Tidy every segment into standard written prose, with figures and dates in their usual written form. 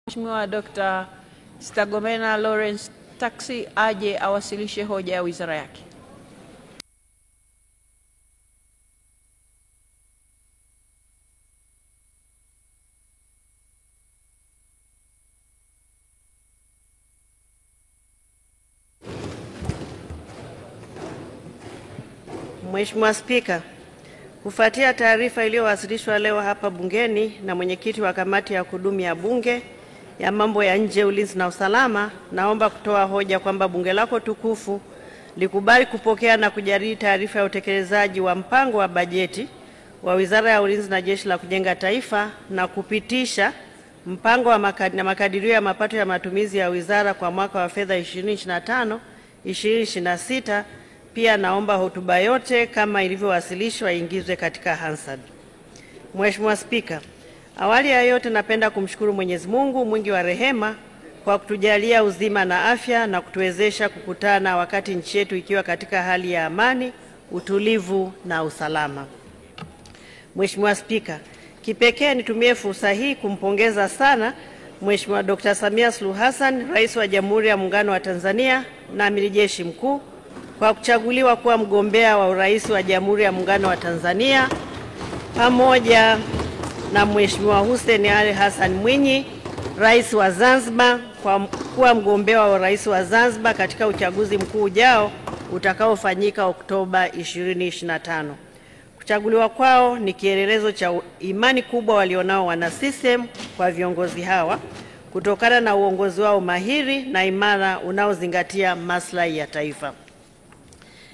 Mheshimiwa Dr. Stergomena Lawrence Tax aje awasilishe hoja ya wizara yake. Mheshimiwa Spika, kufuatia taarifa iliyowasilishwa leo hapa bungeni na mwenyekiti wa kamati ya kudumu ya Bunge ya mambo ya nje, ulinzi na usalama, naomba kutoa hoja kwamba bunge lako tukufu likubali kupokea na kujadili taarifa ya utekelezaji wa mpango wa bajeti wa Wizara ya Ulinzi na Jeshi la Kujenga Taifa na kupitisha mpango wa makadirio ya mapato ya matumizi ya wizara kwa mwaka wa fedha 2025-2026. Pia naomba hotuba yote kama ilivyowasilishwa iingizwe katika Hansard. Mheshimiwa Spika, awali ya yote napenda kumshukuru Mwenyezi Mungu mwingi wa rehema kwa kutujalia uzima na afya na kutuwezesha kukutana wakati nchi yetu ikiwa katika hali ya amani, utulivu na usalama. Mheshimiwa Spika, kipekee nitumie fursa hii kumpongeza sana Mheshimiwa Dr. Samia Suluhu Hassan, Rais wa Jamhuri ya Muungano wa Tanzania na Amiri Jeshi Mkuu, kwa kuchaguliwa kuwa mgombea wa urais wa Jamhuri ya Muungano wa Tanzania, pamoja na Mheshimiwa Hussein Ali Hassan Mwinyi, Rais wa Zanzibar, kwa kuwa mgombea wa urais wa Zanzibar katika uchaguzi mkuu ujao utakaofanyika Oktoba 2025. Kuchaguliwa kwao ni kielelezo cha imani kubwa walionao wana CCM kwa viongozi hawa kutokana na uongozi wao mahiri na imara unaozingatia maslahi ya taifa.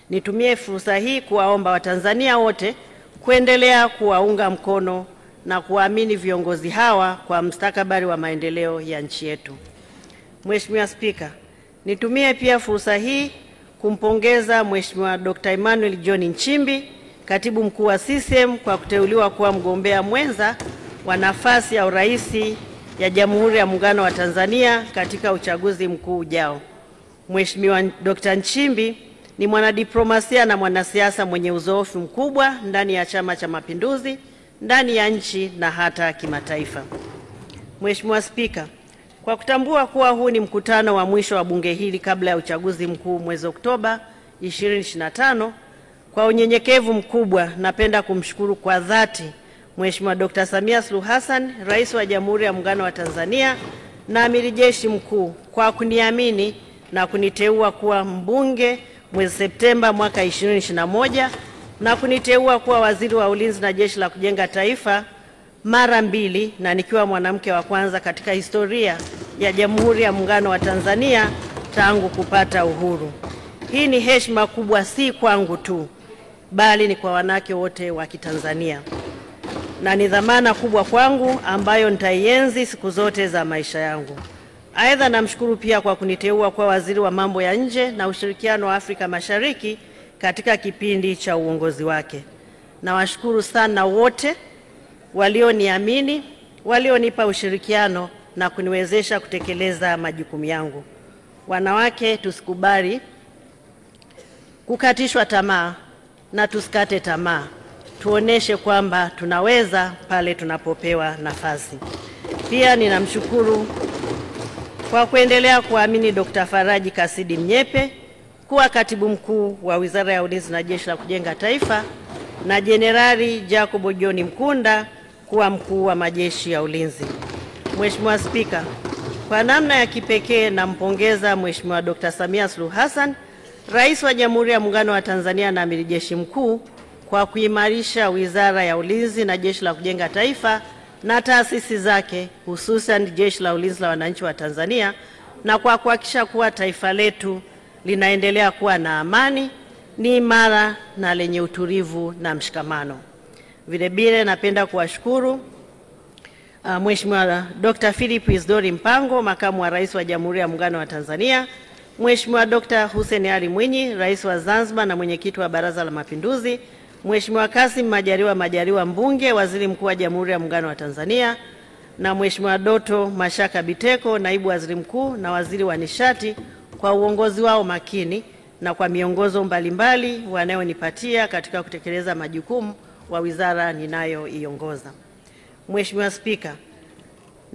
Nitumie fursa hii kuwaomba Watanzania wote kuendelea kuwaunga mkono na kuamini viongozi hawa kwa mustakabali wa maendeleo ya nchi yetu. Mheshimiwa Spika, nitumie pia fursa hii kumpongeza Mheshimiwa Dr. Emmanuel John Nchimbi, Katibu Mkuu wa CCM, kwa kuteuliwa kuwa mgombea mwenza wa nafasi ya urais ya Jamhuri ya Muungano wa Tanzania katika uchaguzi mkuu ujao. Mheshimiwa Dr. Nchimbi ni mwanadiplomasia na mwanasiasa mwenye uzoefu mkubwa ndani ya Chama cha Mapinduzi, ndani ya nchi na hata kimataifa. Mheshimiwa Spika, kwa kutambua kuwa huu ni mkutano wa mwisho wa bunge hili kabla ya uchaguzi mkuu mwezi Oktoba 2025, kwa unyenyekevu mkubwa napenda kumshukuru kwa dhati Mheshimiwa Dr. Samia Suluhu Hassan, Rais wa Jamhuri ya Muungano wa Tanzania na Amiri Jeshi Mkuu, kwa kuniamini na kuniteua kuwa mbunge mwezi Septemba mwaka 2021 na kuniteua kuwa waziri wa Ulinzi na Jeshi la Kujenga Taifa mara mbili, na nikiwa mwanamke wa kwanza katika historia ya Jamhuri ya Muungano wa Tanzania tangu kupata uhuru. Hii ni heshima kubwa si kwangu tu, bali ni kwa wanawake wote wa Kitanzania, na ni dhamana kubwa kwangu ambayo nitaienzi siku zote za maisha yangu. Aidha, namshukuru pia kwa kuniteua kwa waziri wa mambo ya nje na ushirikiano wa Afrika Mashariki katika kipindi cha uongozi wake. Nawashukuru sana wote walioniamini, walionipa ushirikiano na kuniwezesha kutekeleza majukumu yangu. Wanawake, tusikubali kukatishwa tamaa na tusikate tamaa. Tuoneshe kwamba tunaweza pale tunapopewa nafasi. Pia ninamshukuru kwa kuendelea kuamini Dr. Faraji Kasidi Mnyepe kuwa katibu mkuu wa Wizara ya Ulinzi na Jeshi la Kujenga Taifa na Jenerali Jacob John Mkunda kuwa mkuu wa majeshi ya ulinzi. Mheshimiwa Spika, kwa namna ya kipekee nampongeza Mheshimiwa Dr. Samia Suluhu Hassan, Rais wa Jamhuri ya Muungano wa Tanzania na Amiri Jeshi Mkuu, kwa kuimarisha Wizara ya Ulinzi na Jeshi la Kujenga Taifa na taasisi zake, hususan Jeshi la Ulinzi la Wananchi wa Tanzania, na kwa kuhakikisha kuwa taifa letu linaendelea kuwa na amani, ni imara na lenye utulivu na mshikamano. Vile vile napenda kuwashukuru Mheshimiwa Dr. Philip Isdori Mpango, Makamu wa Rais wa Jamhuri ya Muungano wa Tanzania, Mheshimiwa Dr. Hussein Ali Mwinyi, Rais wa Zanzibar na Mwenyekiti wa Baraza la Mapinduzi, Mheshimiwa Kassim Majaliwa Mbunge, Waziri Mkuu wa Jamhuri ya Muungano wa Tanzania, na Mheshimiwa Doto Mashaka Biteko, Naibu Waziri Mkuu na Waziri wa Nishati, kwa uongozi wao makini na kwa miongozo mbalimbali wanayonipatia katika kutekeleza majukumu wa wizara ninayoiongoza. Mheshimiwa Spika,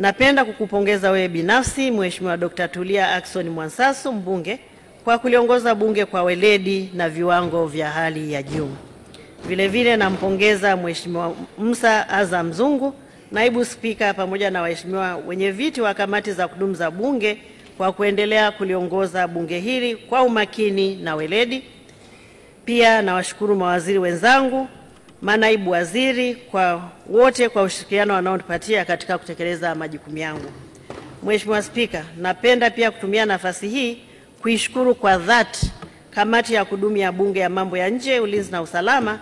Napenda kukupongeza wewe binafsi Mheshimiwa Dr. Tulia Ackson Mwansasu mbunge kwa kuliongoza bunge kwa weledi na viwango vya hali ya juu. Vile vile nampongeza Mheshimiwa Musa Azam Zungu, naibu spika, pamoja na waheshimiwa wenye viti wa kamati za kudumu za bunge kwa kuendelea kuliongoza bunge hili kwa umakini na weledi. Pia nawashukuru mawaziri wenzangu, manaibu waziri, kwa wote kwa ushirikiano wanaotupatia katika kutekeleza majukumu yangu. Mheshimiwa Spika, napenda pia kutumia nafasi hii kuishukuru kwa dhati kamati ya kudumu ya bunge ya mambo ya nje, ulinzi na usalama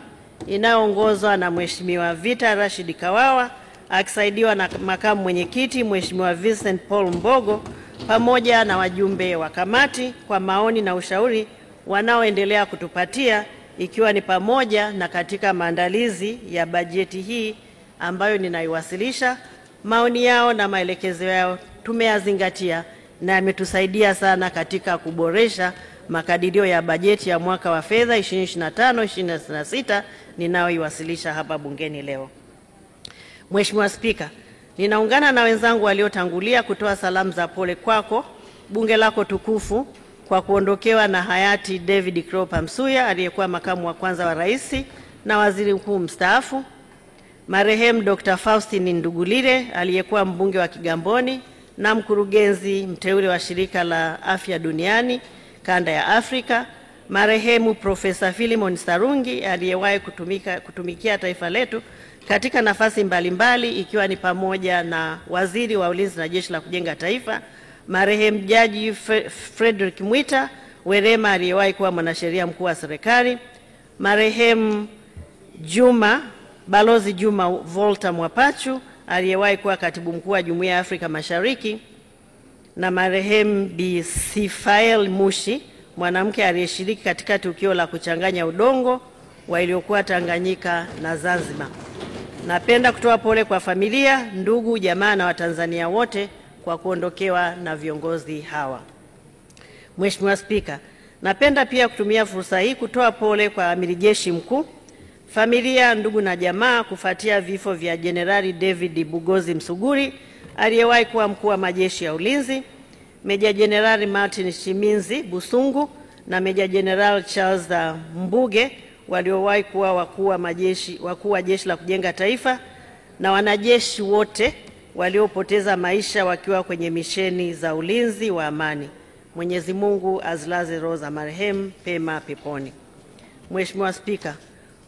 inayoongozwa na Mheshimiwa Vita Rashid Kawawa akisaidiwa na makamu mwenyekiti Mheshimiwa Vincent Paul Mbogo pamoja na wajumbe wa kamati kwa maoni na ushauri wanaoendelea kutupatia, ikiwa ni pamoja na katika maandalizi ya bajeti hii ambayo ninaiwasilisha. Maoni yao na maelekezo yao tumeyazingatia na yametusaidia sana katika kuboresha makadirio ya bajeti ya mwaka wa fedha 2025-2026 ninayoiwasilisha hapa bungeni leo. Mheshimiwa Spika, ninaungana na wenzangu waliotangulia kutoa salamu za pole kwako, bunge lako tukufu, kwa kuondokewa na hayati David Cropper Msuya aliyekuwa makamu wa kwanza wa rais na waziri mkuu mstaafu, marehemu Dr. Faustin Ndugulile aliyekuwa mbunge wa Kigamboni na mkurugenzi mteule wa shirika la afya duniani kanda ya Afrika, marehemu Profesa Philemon Sarungi aliyewahi kutumikia taifa letu katika nafasi mbalimbali ikiwa ni pamoja na waziri wa ulinzi na jeshi la kujenga taifa, marehemu Jaji Frederick Mwita Werema aliyewahi kuwa mwanasheria mkuu wa serikali, marehemu Balozi Juma Volta Mwapachu aliyewahi kuwa katibu mkuu wa Jumuiya ya Afrika Mashariki, na marehemu Bi Sifael Mushi, mwanamke aliyeshiriki katika tukio la kuchanganya udongo wa iliyokuwa Tanganyika na Zanzibar. Napenda kutoa pole kwa familia, ndugu, jamaa na Watanzania wote kwa kuondokewa na viongozi hawa. Mheshimiwa Spika, napenda pia kutumia fursa hii kutoa pole kwa Amiri Jeshi Mkuu, familia, ndugu na jamaa kufuatia vifo vya Jenerali David Bugozi Msuguri aliyewahi kuwa mkuu wa majeshi ya ulinzi, Meja Jenerali Martin Shiminzi Busungu na Meja Jenerali Charles Mbuge waliowahi kuwa wakuu wa jeshi la kujenga taifa, na wanajeshi wote waliopoteza maisha wakiwa kwenye misheni za ulinzi wa amani. Mwenyezi Mungu azilaze roho za marehemu pema peponi. Mheshimiwa Spika,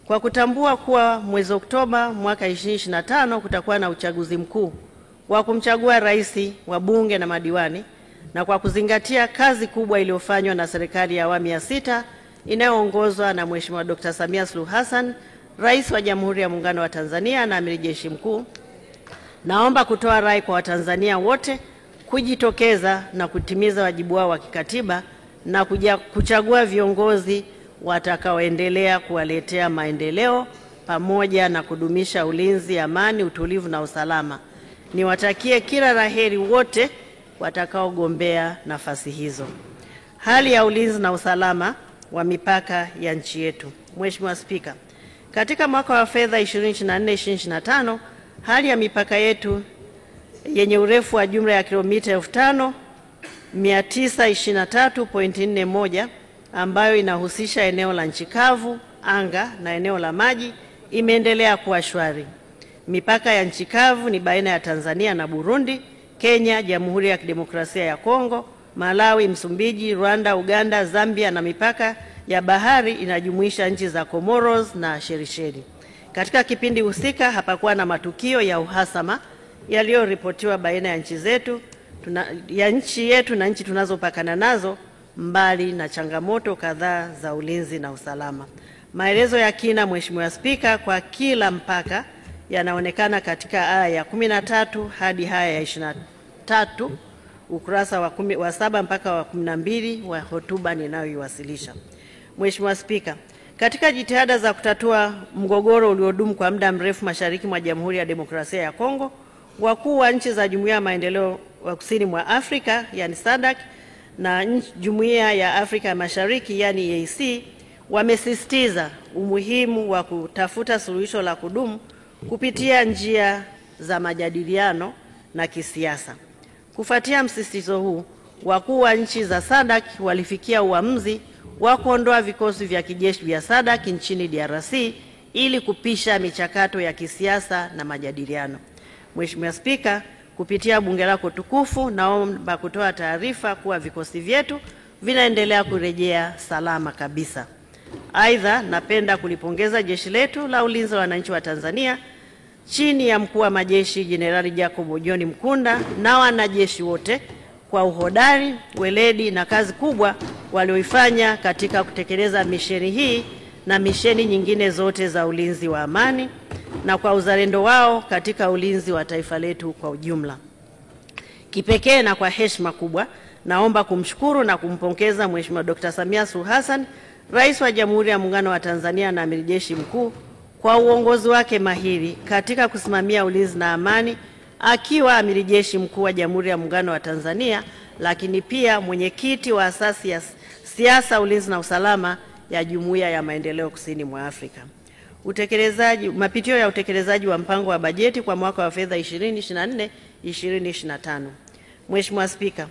kwa kutambua kuwa mwezi Oktoba mwaka 2025 kutakuwa na uchaguzi mkuu wa kumchagua rais, wabunge na madiwani, na kwa kuzingatia kazi kubwa iliyofanywa na serikali ya awamu ya 6 inayoongozwa na Mheshimiwa Dr. Samia Suluhu Hassan, Rais wa Jamhuri ya Muungano wa Tanzania na Amiri Jeshi Mkuu, naomba kutoa rai kwa Watanzania wote kujitokeza na kutimiza wajibu wao wa kikatiba na kuchagua viongozi watakaoendelea kuwaletea maendeleo pamoja na kudumisha ulinzi, amani, utulivu na usalama. Niwatakie kila laheri wote watakaogombea nafasi hizo. Hali ya ulinzi na usalama wa mipaka ya nchi yetu. Mheshimiwa Spika, katika mwaka wa fedha 2024-2025 hali ya mipaka yetu yenye urefu wa jumla ya kilomita 5923.41 ambayo inahusisha eneo la nchi kavu, anga na eneo la maji imeendelea kuwa shwari. Mipaka ya nchi kavu ni baina ya Tanzania na Burundi, Kenya, Jamhuri ya Kidemokrasia ya Kongo, Malawi, Msumbiji, Rwanda, Uganda, Zambia, na mipaka ya bahari inajumuisha nchi za Comoros na Seychelles. Katika kipindi husika hapakuwa na matukio ya uhasama yaliyoripotiwa baina ya nchi yetu na nchi tunazopakana nazo, mbali na changamoto kadhaa za ulinzi na usalama. Maelezo ya kina, Mheshimiwa Spika, kwa kila mpaka yanaonekana katika aya ya 13 hadi haya ya 23 ukurasa wa 7 mpaka wa 12 wa hotuba ninayoiwasilisha. Mheshimiwa Spika, katika jitihada za kutatua mgogoro uliodumu kwa muda mrefu mashariki mwa Jamhuri ya Demokrasia ya Kongo, wakuu wa nchi za Jumuiya ya Maendeleo wa Kusini mwa Afrika yani SADC na Jumuiya ya Afrika ya Mashariki yani EAC wamesisitiza umuhimu wa kutafuta suluhisho la kudumu kupitia njia za majadiliano na kisiasa. Kufuatia msisitizo huu, wakuu wa nchi za SADC walifikia uamuzi wa kuondoa vikosi vya kijeshi vya SADC nchini DRC ili kupisha michakato ya kisiasa na majadiliano. Mheshimiwa Spika, kupitia bunge lako tukufu, naomba kutoa taarifa kuwa vikosi vyetu vinaendelea kurejea salama kabisa. Aidha, napenda kulipongeza jeshi letu la ulinzi wa wananchi wa Tanzania chini ya mkuu wa majeshi Jenerali Jacob John Mkunda na wanajeshi wote kwa uhodari, weledi na kazi kubwa walioifanya katika kutekeleza misheni hii na misheni nyingine zote za ulinzi wa amani, na kwa uzalendo wao katika ulinzi wa taifa letu kwa ujumla. Kipekee na kwa heshima kubwa, naomba kumshukuru na kumpongeza Mheshimiwa Dr. Samia Suluhu Hassan, Rais wa Jamhuri ya Muungano wa Tanzania na Amiri Jeshi Mkuu, kwa uongozi wake mahiri katika kusimamia ulinzi na amani akiwa Amiri Jeshi Mkuu wa Jamhuri ya Muungano wa Tanzania, lakini pia mwenyekiti wa asasi ya siasa, ulinzi na usalama ya Jumuiya ya Maendeleo Kusini mwa Afrika. Mapitio ya utekelezaji wa mpango wa bajeti kwa mwaka wa fedha 2024-2025. Mheshimiwa Spika,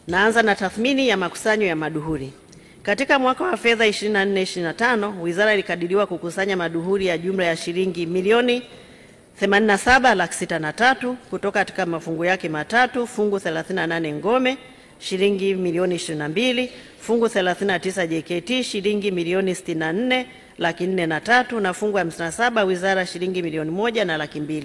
naanza na tathmini ya makusanyo ya maduhuri. Katika mwaka wa fedha 24-25, wizara ilikadiriwa kukusanya maduhuri ya jumla ya shilingi milioni 87,603 kutoka katika mafungu yake matatu: fungu 38 ngome shilingi milioni 22, fungu 39 JKT shilingi milioni 64,403 na fungu 57 wizara shilingi milioni 1,200,000.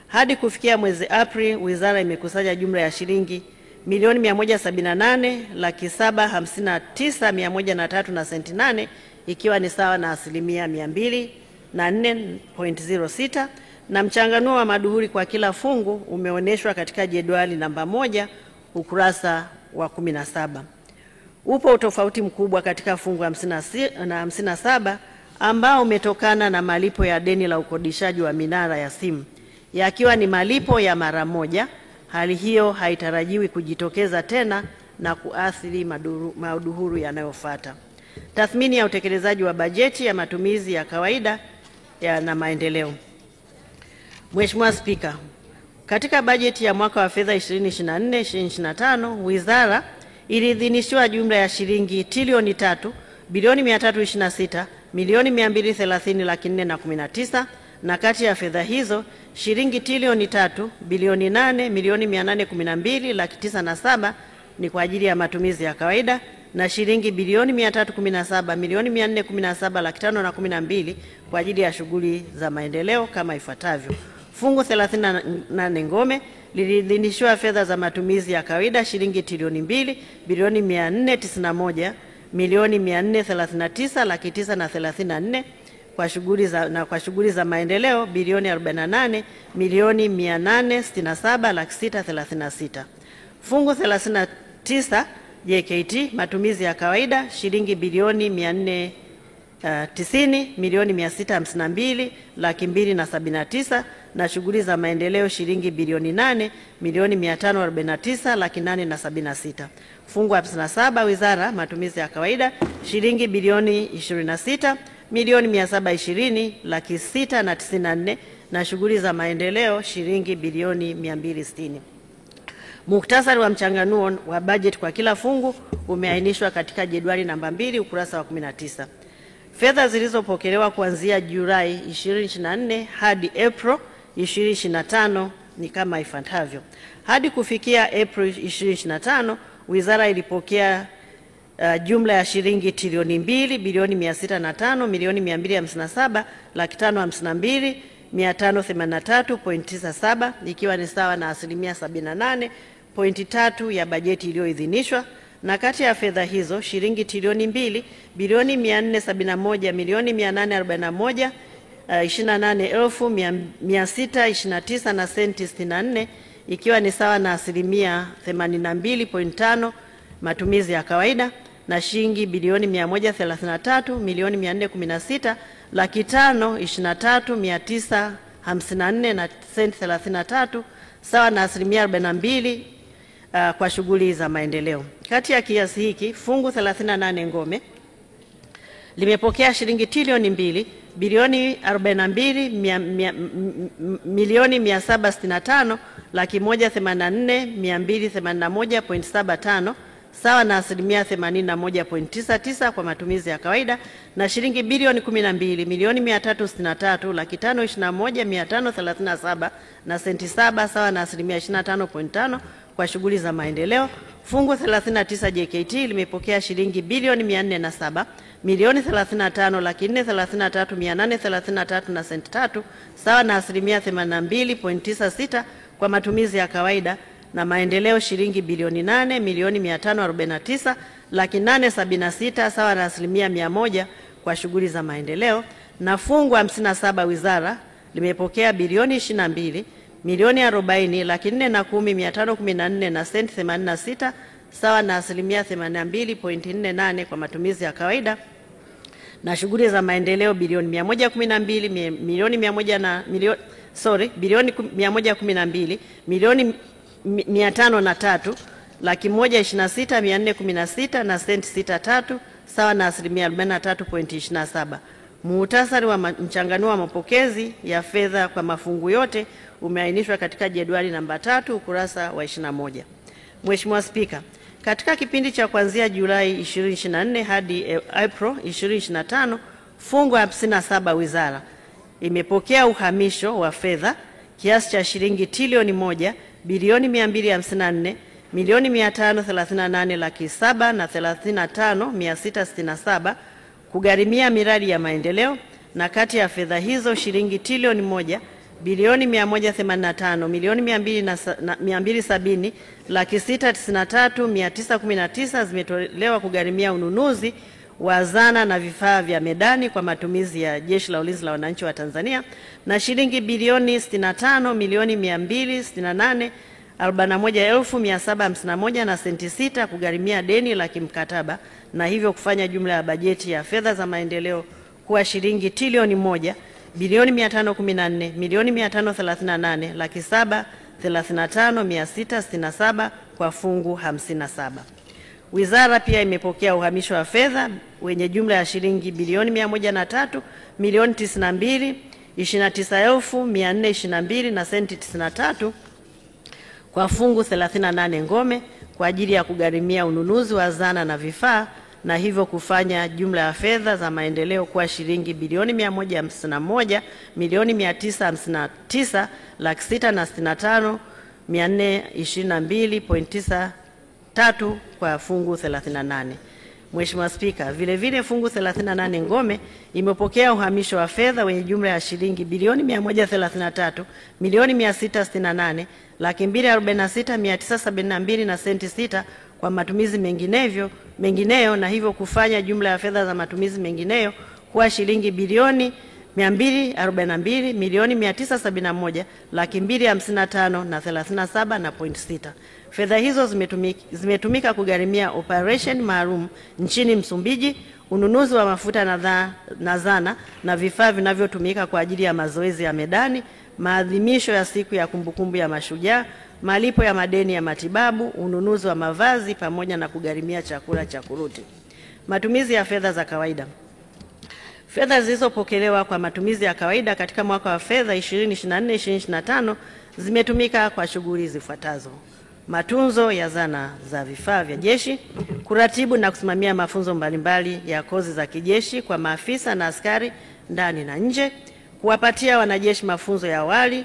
Hadi kufikia mwezi Aprili, wizara imekusanya jumla ya shilingi milioni 178,759,103 na senti 8, ikiwa ni sawa na asilimia 204.06, na mchanganuo wa maduhuri kwa kila fungu umeonyeshwa katika jedwali namba 1 ukurasa wa 17. Upo utofauti mkubwa katika fungu 57 ambao umetokana na malipo ya deni la ukodishaji wa minara ya simu, yakiwa ni malipo ya mara moja. Hali hiyo haitarajiwi kujitokeza tena na kuathiri maduhuru yanayofuata. Tathmini ya utekelezaji wa bajeti ya matumizi ya kawaida na maendeleo. Mheshimiwa Spika, katika bajeti ya mwaka wa fedha 2024-2025, wizara iliidhinishiwa jumla ya shilingi trilioni 3 bilioni 326 milioni 230 laki 419, na kati ya fedha hizo shilingi trilioni 3 bilioni 8 milioni 812 laki 97 ni kwa ajili ya matumizi ya kawaida na shilingi bilioni 317 milioni 417 laki 512 kwa ajili ya shughuli za maendeleo kama ifuatavyo. Fungu 38 ngome liliidhinishwa fedha za matumizi ya kawaida shilingi trilioni 2 bilioni 491 milioni 439 laki 934 kwa shughuli za maendeleo bilioni 48 milioni 867 laki 636. Fungu 39 JKT matumizi ya kawaida shilingi bilioni 490 milioni 652 laki 279 na shughuli za maendeleo shilingi bilioni 8 milioni 549 laki 876. Fungu 57 wizara matumizi ya kawaida shilingi bilioni 26 milioni 720 laki 694 na shughuli za maendeleo shilingi bilioni 260. Muhtasari wa mchanganuo wa bajeti kwa kila fungu umeainishwa katika jedwali namba 2 ukurasa wa 19. Fedha zilizopokelewa kuanzia Julai 2024 hadi April 2025 ni kama ifuatavyo. Hadi kufikia April 2025, wizara ilipokea jumla ya shilingi trilioni 2 bilioni 605 milioni 257 laki 552 583.97, ikiwa ni sawa na asilimia 78.3 ya bajeti iliyoidhinishwa. Na kati ya fedha hizo shilingi trilioni 2 bilioni 471 milioni 841 28,629 na senti 64, ikiwa ni sawa na asilimia 82.5 matumizi ya kawaida, na shilingi bilioni 133 milioni 416 laki 523,954 na senti 33, sawa na asilimia 42 kwa shughuli za maendeleo. Kati ya kiasi hiki, fungu 38 ngome limepokea shilingi trilioni 2 bilioni 42 milioni 765 laki 184,281.75 sawa na asilimia 81.99 kwa matumizi ya kawaida, na shilingi bilioni 12 milioni 363 laki 521,537 na senti 7 sawa na asilimia 25.5 kwa shughuli za maendeleo. Fungu 39 JKT limepokea shilingi bilioni 407 milioni 35 laki 433,833 na senti 3 sawa na asilimia 82.96 kwa matumizi ya kawaida, na maendeleo shilingi bilioni 8 milioni 549 laki 876 sawa na asilimia 100 kwa shughuli za maendeleo. Na fungu 57 wizara limepokea bilioni 22 milioni 40 laki 410,514 na senti 86 sawa na asilimia 82.48 kwa matumizi ya kawaida, na shughuli za maendeleo bilioni 112 milioni 112 milioni 503 laki 126,416 na senti 63 sawa na asilimia 43.27. Muhtasari wa mchanganuo wa mapokezi ya fedha kwa mafungu yote umeainishwa katika jedwali namba 3 ukurasa wa 21. Mheshimiwa Spika, katika kipindi cha kuanzia Julai 2024 hadi April 2025, fungu 57 wizara imepokea uhamisho wa fedha kiasi cha shilingi trilioni 1 bilioni 254 milioni 538 laki 7 na 35,667 kugharimia miradi ya maendeleo, na kati ya fedha hizo shilingi trilioni 1 bilioni 185 milioni 270 laki 693,919 zimetolewa kugharimia ununuzi wa zana na vifaa vya medani kwa matumizi ya Jeshi la Ulinzi la Wananchi wa Tanzania, na shilingi bilioni 65 milioni 268 41,751 na senti 6 kugharimia deni la kimkataba, na hivyo kufanya jumla ya bajeti ya fedha za maendeleo kuwa shilingi trilioni 1 bilioni 514 milioni 538 laki 735,667 kwa fungu 57. Wizara pia imepokea uhamisho wa fedha wenye jumla ya shilingi bilioni 103 milioni 92 29,422 na senti 93 kwa fungu 38 ngome kwa ajili ya kugharimia ununuzi wa zana na vifaa, na hivyo kufanya jumla ya fedha za maendeleo kuwa shilingi bilioni 151 milioni 959 laki 665,422.93 kwa fungu 38. Mheshimiwa Spika, vile fungu 38 ngome imepokea uhamisho wa fedha wenye jumla ya shilingi bilioni 133 milioni 668 laki 246,972 na senti 6 kwa matumizi mengineyo, na hivyo kufanya jumla ya fedha za matumizi mengineyo kuwa shilingi bilioni 242 milioni 971 laki 255 na 37 na point 6. Fedha hizo zimetumika kugharimia operation maalum nchini Msumbiji, ununuzi wa mafuta na zana na vifaa vinavyotumika kwa ajili ya mazoezi ya medani, maadhimisho ya siku ya kumbukumbu ya mashujaa, malipo ya madeni ya matibabu, ununuzi wa mavazi pamoja na kugharimia chakula cha kuruti. Matumizi ya fedha za kawaida. Fedha zilizopokelewa kwa matumizi ya kawaida katika mwaka wa fedha 2024-2025 zimetumika kwa shughuli zifuatazo: matunzo ya zana za vifaa vya jeshi, kuratibu na kusimamia mafunzo mbalimbali ya kozi za kijeshi kwa maafisa na askari ndani na nje, kuwapatia wanajeshi mafunzo ya awali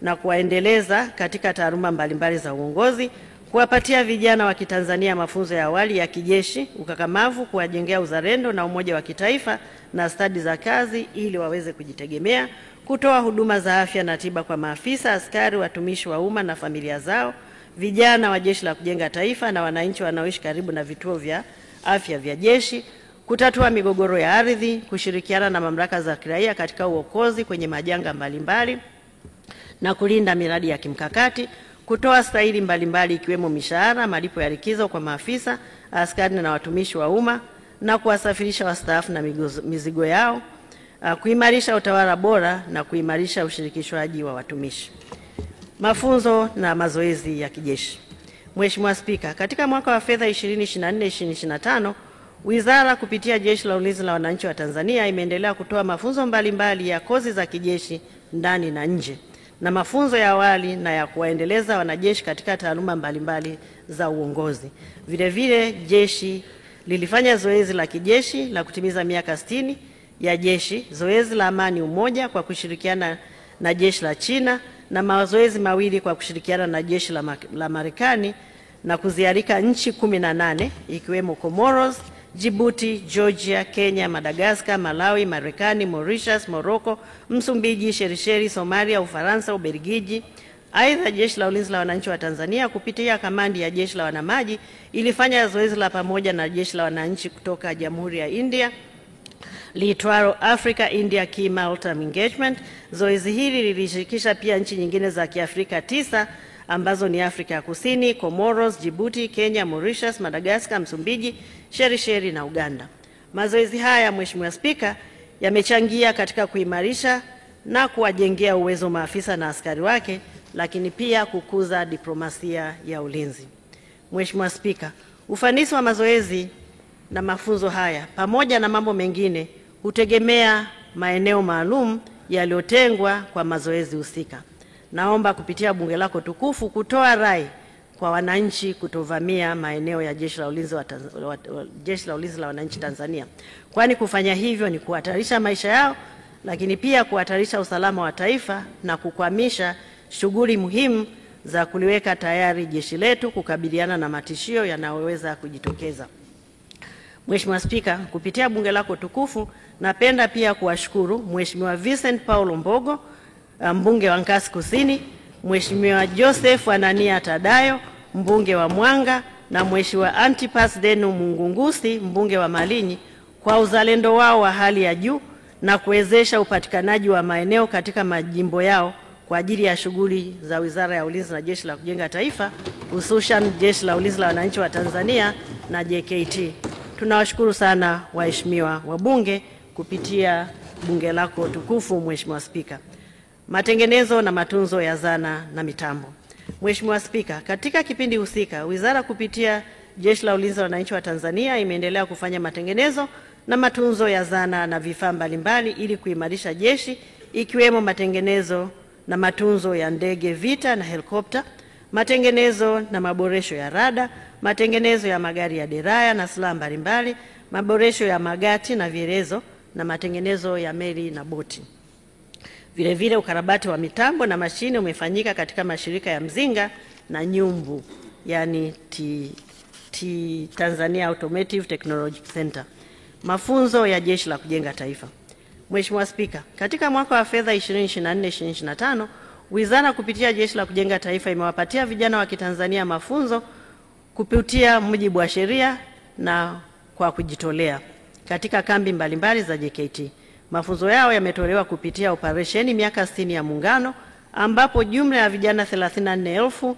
na kuwaendeleza katika taaluma mbalimbali za uongozi, kuwapatia vijana wa Kitanzania mafunzo ya awali ya kijeshi, ukakamavu, kuwajengea uzalendo na umoja wa kitaifa na stadi za kazi ili waweze kujitegemea, kutoa huduma za afya na tiba kwa maafisa, askari, watumishi wa umma na familia zao, vijana wa Jeshi la Kujenga Taifa na wananchi wanaoishi karibu na vituo vya afya vya jeshi, kutatua migogoro ya ardhi, kushirikiana na mamlaka za kiraia katika uokozi kwenye majanga mbalimbali na kulinda miradi ya kimkakati, kutoa stahili mbalimbali ikiwemo mishahara, malipo ya likizo kwa maafisa, askari na watumishi wa umma na kuwasafirisha wastaafu na mizigo yao, kuimarisha utawala bora na kuimarisha ushirikishwaji wa watumishi. Mafunzo na mazoezi ya kijeshi. Mheshimiwa Spika, katika mwaka wa fedha 2024-2025 Wizara kupitia Jeshi la Ulinzi la Wananchi wa Tanzania imeendelea kutoa mafunzo mbalimbali ya kozi za kijeshi ndani na nje na mafunzo ya awali na ya kuwaendeleza wanajeshi katika taaluma mbalimbali za uongozi. Vile vile jeshi lilifanya zoezi la kijeshi la kutimiza miaka 60 ya jeshi, zoezi la amani umoja kwa kushirikiana na jeshi la China na mazoezi mawili kwa kushirikiana na jeshi la Marekani na kuzialika nchi 18 ikiwemo Comoros, Djibouti, Georgia, Kenya, Madagascar, Malawi, Marekani, Mauritius, Morocco, Msumbiji, Shelisheli, Somalia, Ufaransa, Ubelgiji. Aidha, Jeshi la Ulinzi la Wananchi wa Tanzania kupitia kamandi ya Jeshi la Wanamaji ilifanya zoezi la pamoja na Jeshi la Wananchi kutoka Jamhuri ya India liitwalo Africa India Key Maritime Engagement. Zoezi hili lilishirikisha pia nchi nyingine za Kiafrika 9 ambazo ni Afrika ya Kusini, Comoros, Djibouti, Kenya, Mauritius, Madagascar, Msumbiji, Shelisheli na Uganda. Mazoezi haya, Mheshimiwa Spika, yamechangia katika kuimarisha na kuwajengea uwezo maafisa na askari wake, lakini pia kukuza diplomasia ya ulinzi. Mheshimiwa Spika, ufanisi wa mazoezi na mafunzo haya pamoja na mambo mengine hutegemea maeneo maalum yaliyotengwa kwa mazoezi husika. Naomba kupitia bunge lako tukufu kutoa rai kwa wananchi kutovamia maeneo ya Jeshi la Ulinzi la Wananchi Tanzania, kwani kufanya hivyo ni kuhatarisha maisha yao, lakini pia kuhatarisha usalama wa taifa na kukwamisha shughuli muhimu za kuliweka tayari jeshi letu kukabiliana na matishio yanayoweza kujitokeza. Mheshimiwa Spika, kupitia bunge lako tukufu napenda pia kuwashukuru Mheshimiwa Vincent Paulo Mbogo, mbunge wa Nkasi Kusini, Mheshimiwa Joseph Anania Tadayo, mbunge wa Mwanga, na Mheshimiwa Antipas Denu Mungungusi, mbunge wa Malinyi, kwa uzalendo wao wa hali ya juu na kuwezesha upatikanaji wa maeneo katika majimbo yao kwa ajili ya shughuli za Wizara ya Ulinzi na Jeshi la Kujenga Taifa, hususan Jeshi la Ulinzi la Wananchi wa Tanzania na JKT. Tunawashukuru sana waheshimiwa wabunge kupitia bunge lako tukufu. Mheshimiwa Spika, matengenezo na matunzo ya zana na mitambo. Mheshimiwa Spika, katika kipindi husika, wizara kupitia Jeshi la Ulinzi la Wananchi wa Tanzania imeendelea kufanya matengenezo na matunzo ya zana na vifaa mbalimbali ili kuimarisha jeshi, ikiwemo matengenezo na matunzo ya ndege vita na helikopta, matengenezo na maboresho ya rada, matengenezo ya magari ya deraya na silaha mbalimbali, maboresho ya magati na vielezo na matengenezo ya meli na boti. Vile vile ukarabati wa mitambo na mashine umefanyika katika mashirika ya Mzinga na Nyumbu, yani Tanzania Automotive Technology Center. Mafunzo ya Jeshi la Kujenga Taifa. Mheshimiwa Spika, katika mwaka wa fedha 2024-2025, wizara kupitia Jeshi la Kujenga Taifa imewapatia vijana wa Kitanzania mafunzo kupitia mujibu wa sheria na kwa kujitolea katika kambi mbalimbali za JKT. Mafunzo yao yametolewa kupitia operesheni miaka 60 ya Muungano, ambapo jumla ya vijana 34,000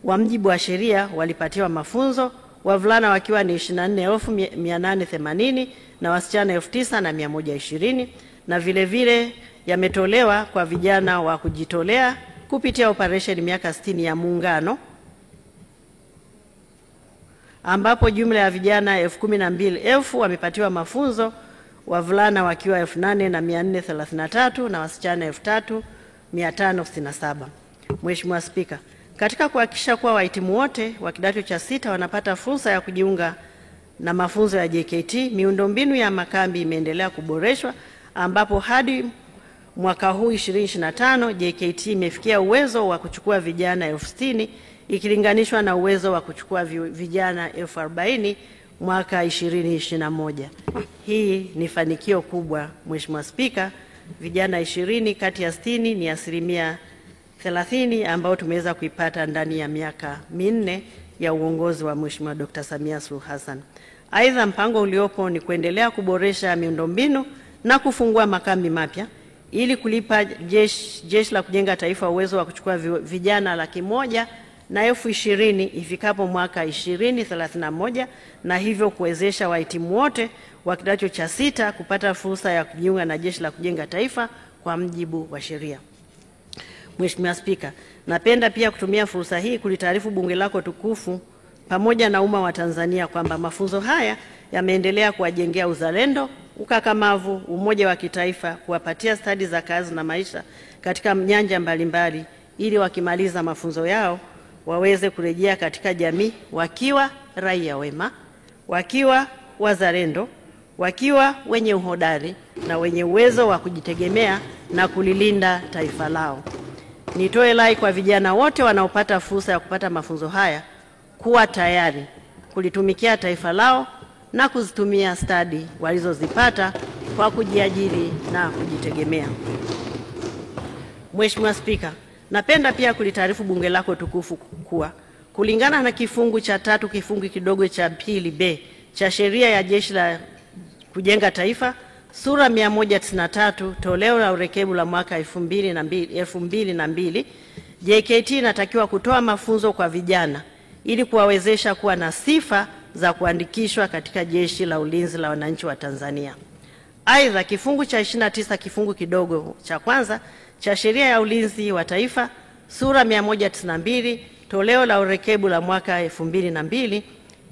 wa mujibu wa sheria walipatiwa mafunzo, wavulana wakiwa ni 24,880 na wasichana 9,120, na vile vile yametolewa kwa vijana wa kujitolea kupitia operesheni miaka 60 ya Muungano, ambapo jumla ya vijana 12,000 wamepatiwa mafunzo, wavulana wakiwa 8,433 na wasichana 3,567. Mheshimiwa Spika, katika kuhakikisha kuwa wahitimu wote wa kidato cha 6 wanapata fursa ya kujiunga na mafunzo ya JKT, miundombinu ya makambi imeendelea kuboreshwa, ambapo hadi mwaka huu 2025 JKT imefikia uwezo wa kuchukua vijana 60,000 ikilinganishwa na uwezo wa kuchukua vijana 40,000 mwaka 2021. Hii ni fanikio kubwa. Mheshimiwa Spika, vijana 20 kati ya 60 ni 30% ambao tumeweza kuipata ndani ya miaka 4 ya uongozi wa Mheshimiwa Dr. Samia Suluhu Hassan. Aidha, mpango uliopo ni kuendelea kuboresha miundombinu na kufungua makambi mapya ili kulipa Jeshi la Kujenga Taifa uwezo wa kuchukua vijana 120,000 ifikapo mwaka 2031, na hivyo kuwezesha wahitimu wote wa kidato cha 6 kupata fursa ya kujiunga na Jeshi la Kujenga Taifa kwa mujibu wa sheria. Mheshimiwa Spika, napenda pia kutumia fursa hii kulitaarifu bunge lako tukufu pamoja na umma wa Tanzania kwamba mafunzo haya yameendelea kuwajengea uzalendo, ukakamavu, umoja wa kitaifa, kuwapatia stadi za kazi na maisha katika nyanja mbalimbali, ili wakimaliza mafunzo yao waweze kurejea katika jamii wakiwa raia wema, wakiwa wazalendo, wakiwa wenye uhodari na wenye uwezo wa kujitegemea na kulilinda taifa lao. Nitoe rai kwa vijana wote wanaopata fursa ya kupata mafunzo haya kuwa tayari kulitumikia taifa lao na kuzitumia stadi walizozipata kwa kujiajiri na kujitegemea. Mheshimiwa Spika, napenda pia kulitaarifu bunge lako tukufu kuwa kulingana na kifungu cha 3 kifungu kidogo cha 2B cha sheria ya Jeshi la Kujenga Taifa sura 193 toleo la urekebu la mwaka 2002, JKT inatakiwa kutoa mafunzo kwa vijana ili kuwawezesha kuwa na sifa za kuandikishwa katika Jeshi la Ulinzi la Wananchi wa Tanzania. Aidha, kifungu cha 29 kifungu kidogo cha kwanza cha sheria ya ulinzi wa taifa sura 192 toleo la urekebu la mwaka 2002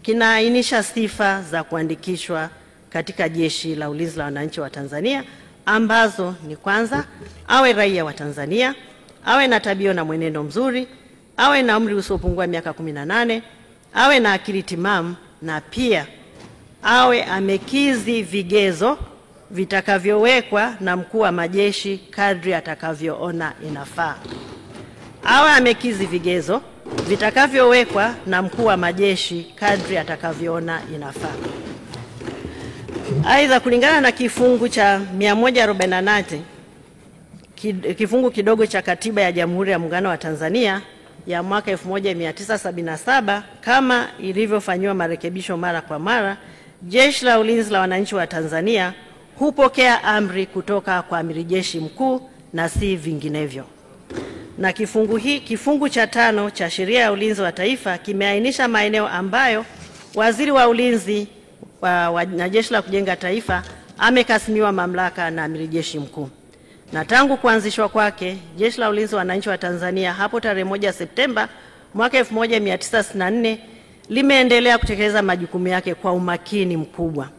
kinaainisha sifa za kuandikishwa katika Jeshi la Ulinzi la Wananchi wa Tanzania, ambazo ni kwanza, awe raia wa Tanzania, awe na tabia na mwenendo mzuri, awe na umri usiopungua miaka 18, awe na akili timamu, na pia awe amekizi vigezo vitakavyowekwa na mkuu wa majeshi kadri atakavyoona inafaa. Awe amekizi vigezo vitakavyowekwa na mkuu wa majeshi kadri atakavyoona inafaa. Aidha, kulingana na kifungu cha 148 kifungu kidogo cha Katiba ya Jamhuri ya Muungano wa Tanzania ya mwaka 1977 kama ilivyofanywa marekebisho mara kwa mara, Jeshi la Ulinzi la Wananchi wa Tanzania hupokea amri kutoka kwa Amiri Jeshi Mkuu na si vinginevyo. Na kifungu cha 5 cha Sheria ya Ulinzi wa Taifa kimeainisha maeneo ambayo Waziri wa Ulinzi na Jeshi la Kujenga Taifa amekasimiwa mamlaka na Amiri Jeshi Mkuu. Na tangu kuanzishwa kwake, Jeshi la Ulinzi wa Wananchi wa Tanzania hapo tarehe 1 Septemba mwaka 1964 limeendelea kutekeleza majukumu yake kwa umakini mkubwa.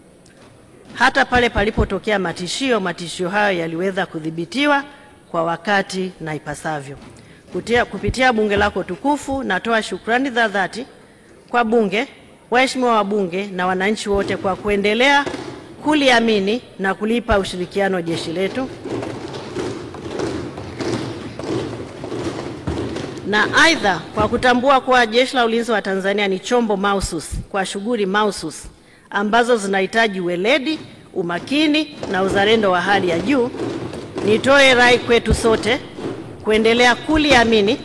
Hata pale palipotokea matishio hayo yaliweza kudhibitiwa kwa wakati na ipasavyo. Kupitia bunge lako tukufu, natoa shukrani za dhati kwa bunge, waheshimiwa wabunge na wananchi wote kwa kuendelea kuliamini na kulipa ushirikiano jeshi letu. Na aidha, kwa kutambua kuwa Jeshi la Ulinzi wa Tanzania ni chombo mahususi kwa shughuli mahususi ambazo zinahitaji weledi, umakini na uzalendo wa hali ya juu, nitoe rai kwetu sote kuendelea kuliamini,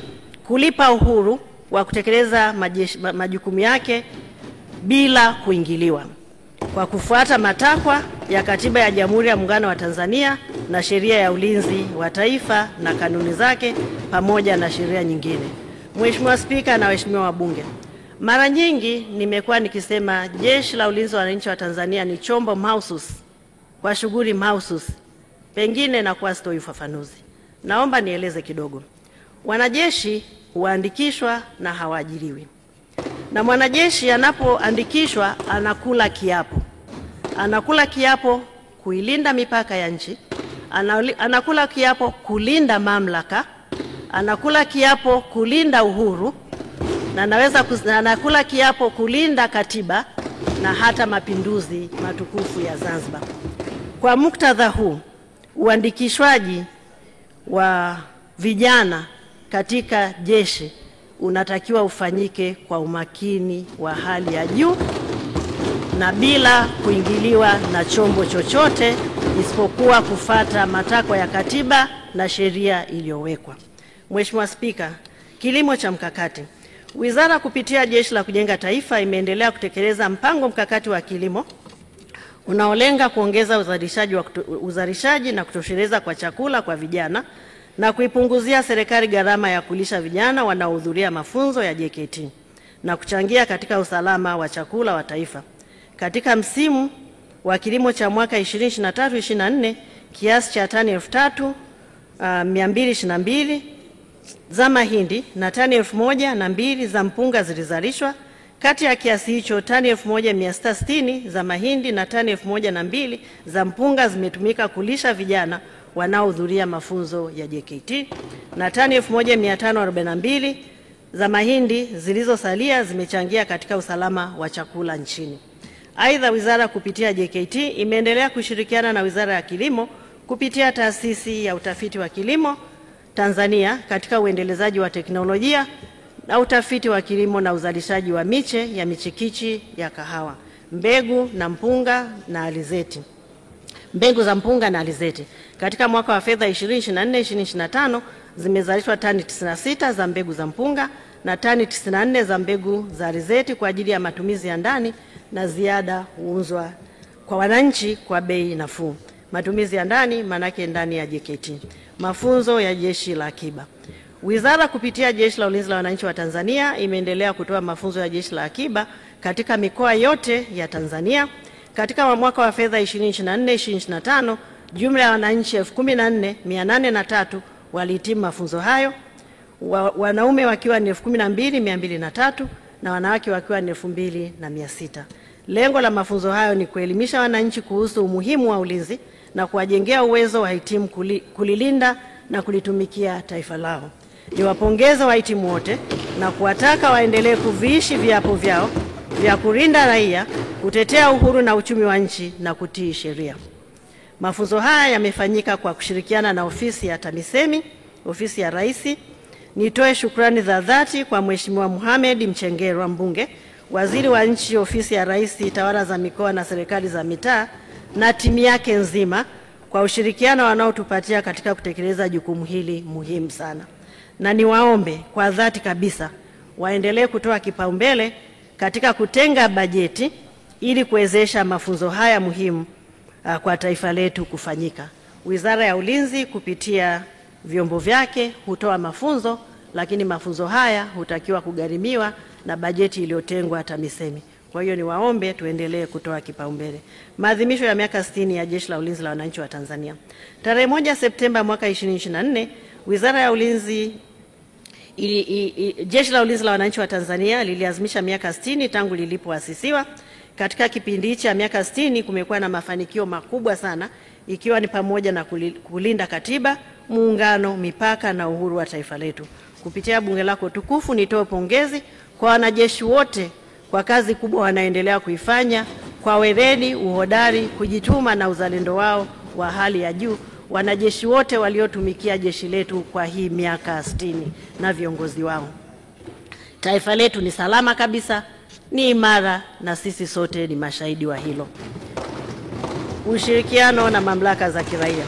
kulipa uhuru wa kutekeleza majukumu yake bila kuingiliwa, kwa kufuata matakwa ya Katiba ya Jamhuri ya Muungano wa Tanzania na Sheria ya Ulinzi wa Taifa na kanuni zake pamoja na sheria nyingine. Mheshimiwa Spika na waheshimiwa wabunge, mara nyingi nimekuwa nikisema Jeshi la Ulinzi wa Wananchi wa Tanzania ni chombo mahususi kwa shughuli mahususi, pengine na kwa sitoi ufafanuzi. Naomba nieleze kidogo. Wanajeshi huandikishwa na hawaajiriwi. Na mwanajeshi anapoandikishwa anakula kiapo. Anakula kiapo kuilinda mipaka ya nchi, anakula kiapo kulinda mamlaka, anakula kiapo kulinda uhuru, na anakula kiapo kulinda katiba na hata mapinduzi matukufu ya Zanzibar. Kwa muktadha huu, uandikishwaji wa vijana katika jeshi unatakiwa ufanyike kwa umakini wa hali ya juu na bila kuingiliwa na chombo chochote isipokuwa kufata matakwa ya katiba na sheria iliyowekwa. Mheshimiwa Spika, kilimo cha mkakati. Wizara kupitia Jeshi la Kujenga Taifa imeendelea kutekeleza mpango mkakati wa kilimo unaolenga kuongeza uzalishaji na kutosheleza kwa chakula kwa vijana na kuipunguzia serikali gharama ya kulisha vijana wanaohudhuria mafunzo ya JKT na kuchangia katika usalama wa chakula wa taifa. Katika msimu wa kilimo cha mwaka 2023-2024 kiasi cha tani 3,222 za mahindi na tani 1,002 za mpunga zilizalishwa. Kati ya kiasi hicho, tani 1660 za mahindi na tani 1002 za mpunga zimetumika kulisha vijana wanaohudhuria mafunzo ya JKT, na tani 1542 za mahindi zilizosalia zimechangia katika usalama wa chakula nchini. Aidha, wizara kupitia JKT imeendelea kushirikiana na Wizara ya Kilimo kupitia Taasisi ya Utafiti wa Kilimo Tanzania katika uendelezaji wa teknolojia na utafiti wa kilimo na uzalishaji wa miche ya michikichi ya kahawa, mbegu za mpunga na alizeti. Katika mwaka wa fedha 2024-2025 zimezalishwa tani 96 za mbegu za mpunga na tani 94 za mbegu za alizeti kwa ajili ya matumizi ya ndani, na ziada huuzwa kwa wananchi kwa bei nafuu. Matumizi ya ndani manake ndani ya JKT. Mafunzo ya Jeshi la Akiba. Wizara kupitia Jeshi la Ulinzi la Wananchi wa Tanzania imeendelea kutoa mafunzo ya Jeshi la Akiba katika mikoa yote ya Tanzania. Katika mwaka wa fedha 2024-2025, jumla ya wananchi 14,803 walihitimu mafunzo hayo, wanaume wakiwa ni 12,203 na wanawake wakiwa ni 2,600. Lengo la mafunzo hayo ni kuelimisha wananchi kuhusu umuhimu wa ulinzi na kuwajengea uwezo wahitimu kulilinda na kulitumikia taifa lao. Niwapongeze wahitimu wote na kuwataka waendelee kuviishi viapo vyao vya kulinda raia, kutetea uhuru na uchumi wa nchi na kutii sheria. Mafunzo haya yamefanyika kwa kushirikiana na ofisi ya TAMISEMI, ofisi ya Rais. Nitoe shukrani za dhati kwa Mheshimiwa Mohamed Mchengerwa, mbunge, waziri wa nchi, ofisi ya Rais, tawala za mikoa na serikali za mitaa, na timu yake nzima kwa ushirikiano wanaotupatia katika kutekeleza jukumu hili muhimu sana. Na niwaombe kwa dhati kabisa waendelee kutoa kipaumbele katika kutenga bajeti ili kuwezesha mafunzo haya muhimu kwa taifa letu kufanyika. Wizara ya Ulinzi kupitia vyombo vyake hutoa mafunzo, lakini mafunzo haya hutakiwa kugharimiwa na bajeti iliyotengwa TAMISEMI. Kwa hiyo niwaombe tuendelee kutoa kipaumbele. Maadhimisho ya miaka 60 ya Jeshi la Ulinzi la Wananchi wa Tanzania. Tarehe 1 Septemba mwaka 2024, Wizara ya Ulinzi Jeshi la Ulinzi la Wananchi wa Tanzania liliazimisha miaka 60 tangu lilipoasisiwa. Katika kipindi cha miaka 60 kumekuwa na mafanikio makubwa sana, ikiwa ni pamoja na kulinda katiba, muungano, mipaka na uhuru wa taifa letu. Kupitia bunge lako tukufu, nitoe pongezi kwa wanajeshi wote kwa kazi kubwa wanaendelea kuifanya kwa weledi, uhodari, kujituma na uzalendo wao wa hali ya juu. Wanajeshi wote waliotumikia jeshi letu kwa hii miaka 60 na viongozi wao. Taifa letu ni salama kabisa, ni imara, na sisi sote ni mashahidi wa hilo. Ushirikiano na mamlaka za kiraia.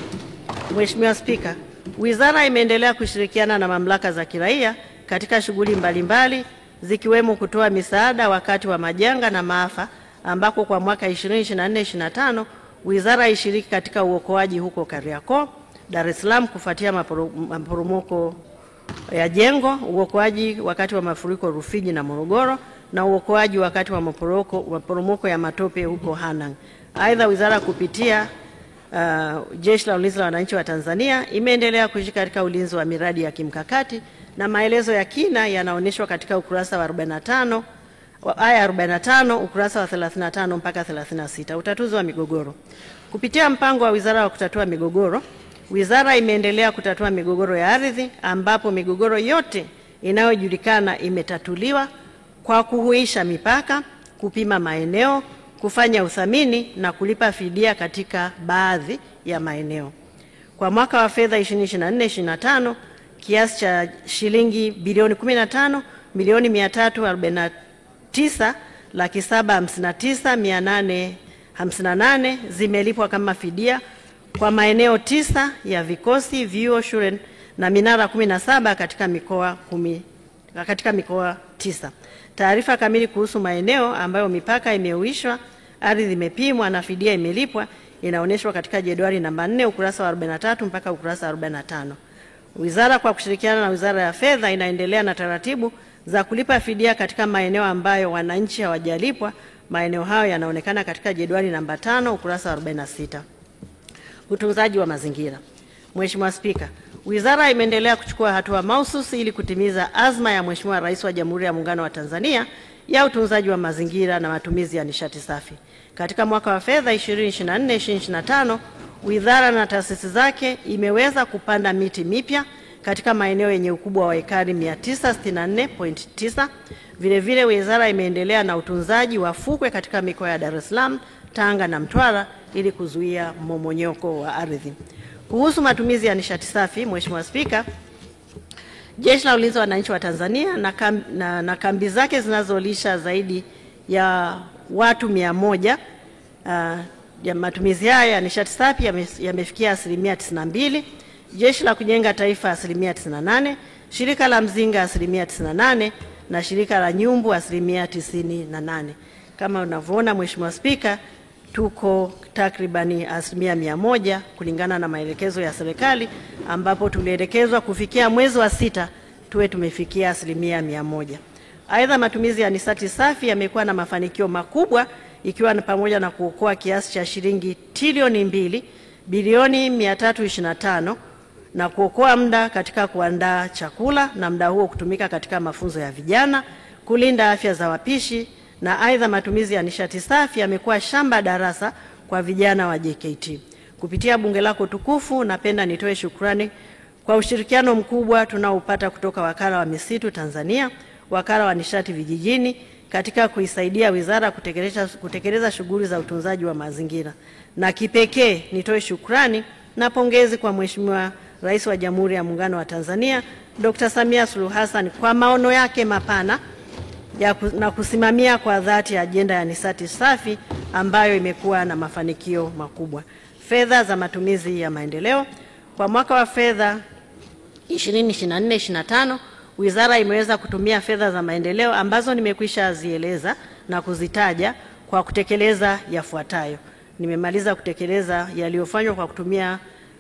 Mheshimiwa Spika, wizara imeendelea kushirikiana na mamlaka za kiraia katika shughuli mbalimbali zikiwemo kutoa misaada wakati wa majanga na maafa, ambako kwa mwaka 2024-2025 wizara ishiriki katika uokoaji huko Kariakoo, Dar es Salaam kufuatia maporomoko ya jengo, uokoaji wakati wa mafuriko Rufiji na Morogoro, na uokoaji wakati wa maporomoko ya matope huko Hanang'. Aidha, wizara kupitia Jeshi la Ulinzi la Wananchi wa Tanzania imeendelea kushiriki katika ulinzi wa miradi ya kimkakati, na maelezo ya kina yanaonyeshwa katika ukurasa wa 45 aya 45, ukurasa wa 35 mpaka 36. Utatuzi wa migogoro. Kupitia mpango wa wizara wa kutatua migogoro, wizara imeendelea kutatua migogoro ya ardhi, ambapo migogoro yote inayojulikana imetatuliwa kwa kuhuisha mipaka, kupima maeneo, kufanya uthamini na kulipa fidia katika baadhi ya maeneo. Kwa mwaka wa fedha 2024-2025, kiasi cha shilingi bilioni 15,349,759,858 zimelipwa kama fidia kwa maeneo 9 ya vikosi, vyuo, shule na minara 17 katika mikoa 9. Taarifa kamili kuhusu maeneo ambayo mipaka imeuishwa, ardhi imepimwa na fidia imelipwa inaonyeshwa katika jedwali namba 4 ukurasa wa 43 mpaka ukurasa wa 45. Wizara kwa kushirikiana na Wizara ya Fedha inaendelea na taratibu za kulipa fidia katika maeneo ambayo wananchi hawajalipwa. Maeneo hayo yanaonekana katika jedwali namba 5 ukurasa wa 46. Utunzaji wa mazingira. Mheshimiwa Spika, wizara imeendelea kuchukua hatua mahususi ili kutimiza azma ya Mheshimiwa Rais wa Jamhuri ya Muungano wa Tanzania ya utunzaji wa mazingira na matumizi ya nishati safi. Katika mwaka wa fedha 2024-2025, wizara na taasisi zake imeweza kupanda miti mipya katika maeneo yenye ukubwa wa ekari 964.9. Vile vile wizara imeendelea na utunzaji wa fukwe katika mikoa ya Dar es Salaam, Tanga na Mtwara ili kuzuia mmomonyoko wa ardhi. Kuhusu matumizi ya nishati safi, Mheshimiwa Spika, Jeshi la Ulinzi wa Wananchi wa Tanzania na kambi zake zinazolisha zaidi ya watu 100 ya matumizi haya ya nishati safi yamefikia 92%, Jeshi la Kujenga Taifa 98%, Shirika la Mzinga 98% na Shirika la Nyumbu 98%. Kama unavyoona Mheshimiwa Spika, tuko takribani 100% kulingana na maelekezo ya serikali, ambapo tulielekezwa kufikia mwezi wa 6 tuwe tumefikia 100%. Aidha, matumizi ya nishati safi yamekuwa na mafanikio makubwa, ikiwa ni pamoja na kuokoa kiasi cha shilingi trilioni 2 bilioni 325 na kuokoa muda katika kuandaa chakula na muda huo kutumika katika mafunzo ya vijana, kulinda afya za wapishi. Na aidha, matumizi ya nishati safi yamekuwa shamba darasa kwa vijana wa JKT. Kupitia bunge lako tukufu, napenda nitoe shukrani kwa ushirikiano mkubwa tunaopata kutoka Wakala wa Misitu Tanzania, Wakala wa Nishati Vijijini katika kuisaidia wizara kutekeleza shughuli za utunzaji wa mazingira. Na kipekee nitoe shukrani na pongezi kwa Mheshimiwa Rais wa Jamhuri ya Muungano wa Tanzania, Dr. Samia Suluhu Hassan kwa maono yake mapana na kusimamia kwa dhati ajenda ya nishati safi ambayo imekuwa na mafanikio makubwa. Fedha za matumizi ya maendeleo kwa mwaka wa fedha 2024-2025, wizara imeweza kutumia fedha za maendeleo ambazo nimekwisha zieleza na kuzitaja kwa kutekeleza yafuatayo. Nimemaliza kutekeleza yaliyofanywa kwa kutumia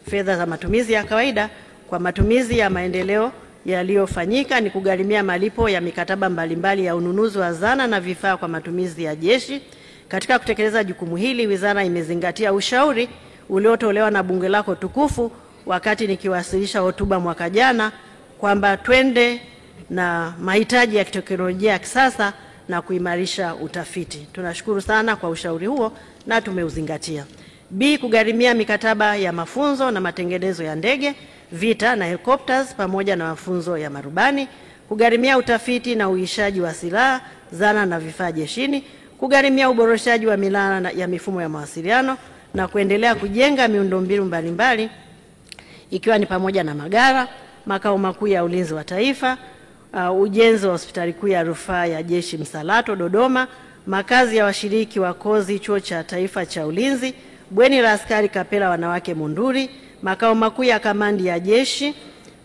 fedha za matumizi ya kawaida. Kwa matumizi ya maendeleo yaliyofanyika ni kugharimia malipo ya mikataba mbalimbali ya ununuzi wa zana na vifaa kwa matumizi ya jeshi. Katika kutekeleza jukumu hili, wizara imezingatia ushauri uliotolewa na bunge lako tukufu wakati nikiwasilisha hotuba mwaka jana kwamba twende na mahitaji ya teknolojia ya kisasa na kuimarisha utafiti. Tunashukuru sana kwa ushauri huo na tumeuzingatia. B, kugharimia mikataba ya mafunzo na matengenezo ya ndege, vita na helicopters pamoja na mafunzo ya marubani, kugharimia utafiti na uishaji wa silaha, zana na vifaa jeshini, kugharimia uboreshaji wa minara ya mifumo ya mawasiliano na kuendelea kujenga miundombinu mbalimbali ikiwa ni pamoja na magara, makao makuu ya ulinzi wa taifa, ujenzi wa hospitali kuu ya rufaa ya jeshi Msalato Dodoma, makazi ya washiriki wa kozi chuo cha taifa cha ulinzi, bweni la askari Kapela wanawake Monduli, makao makuu ya kamandi ya jeshi,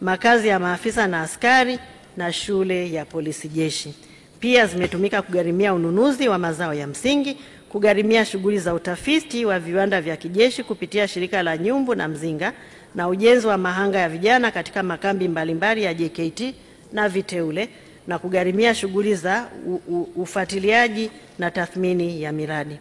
makazi ya maafisa na askari na shule ya polisi jeshi. Pia zimetumika kugharimia ununuzi wa mazao ya msingi, kugharimia shughuli za utafiti wa viwanda vya kijeshi kupitia shirika la Nyumbu na Mzinga na ujenzi wa mahanga ya vijana katika makambi mbalimbali ya JKT na viteule na kugharimia shughuli za ufuatiliaji na tathmini ya miradi.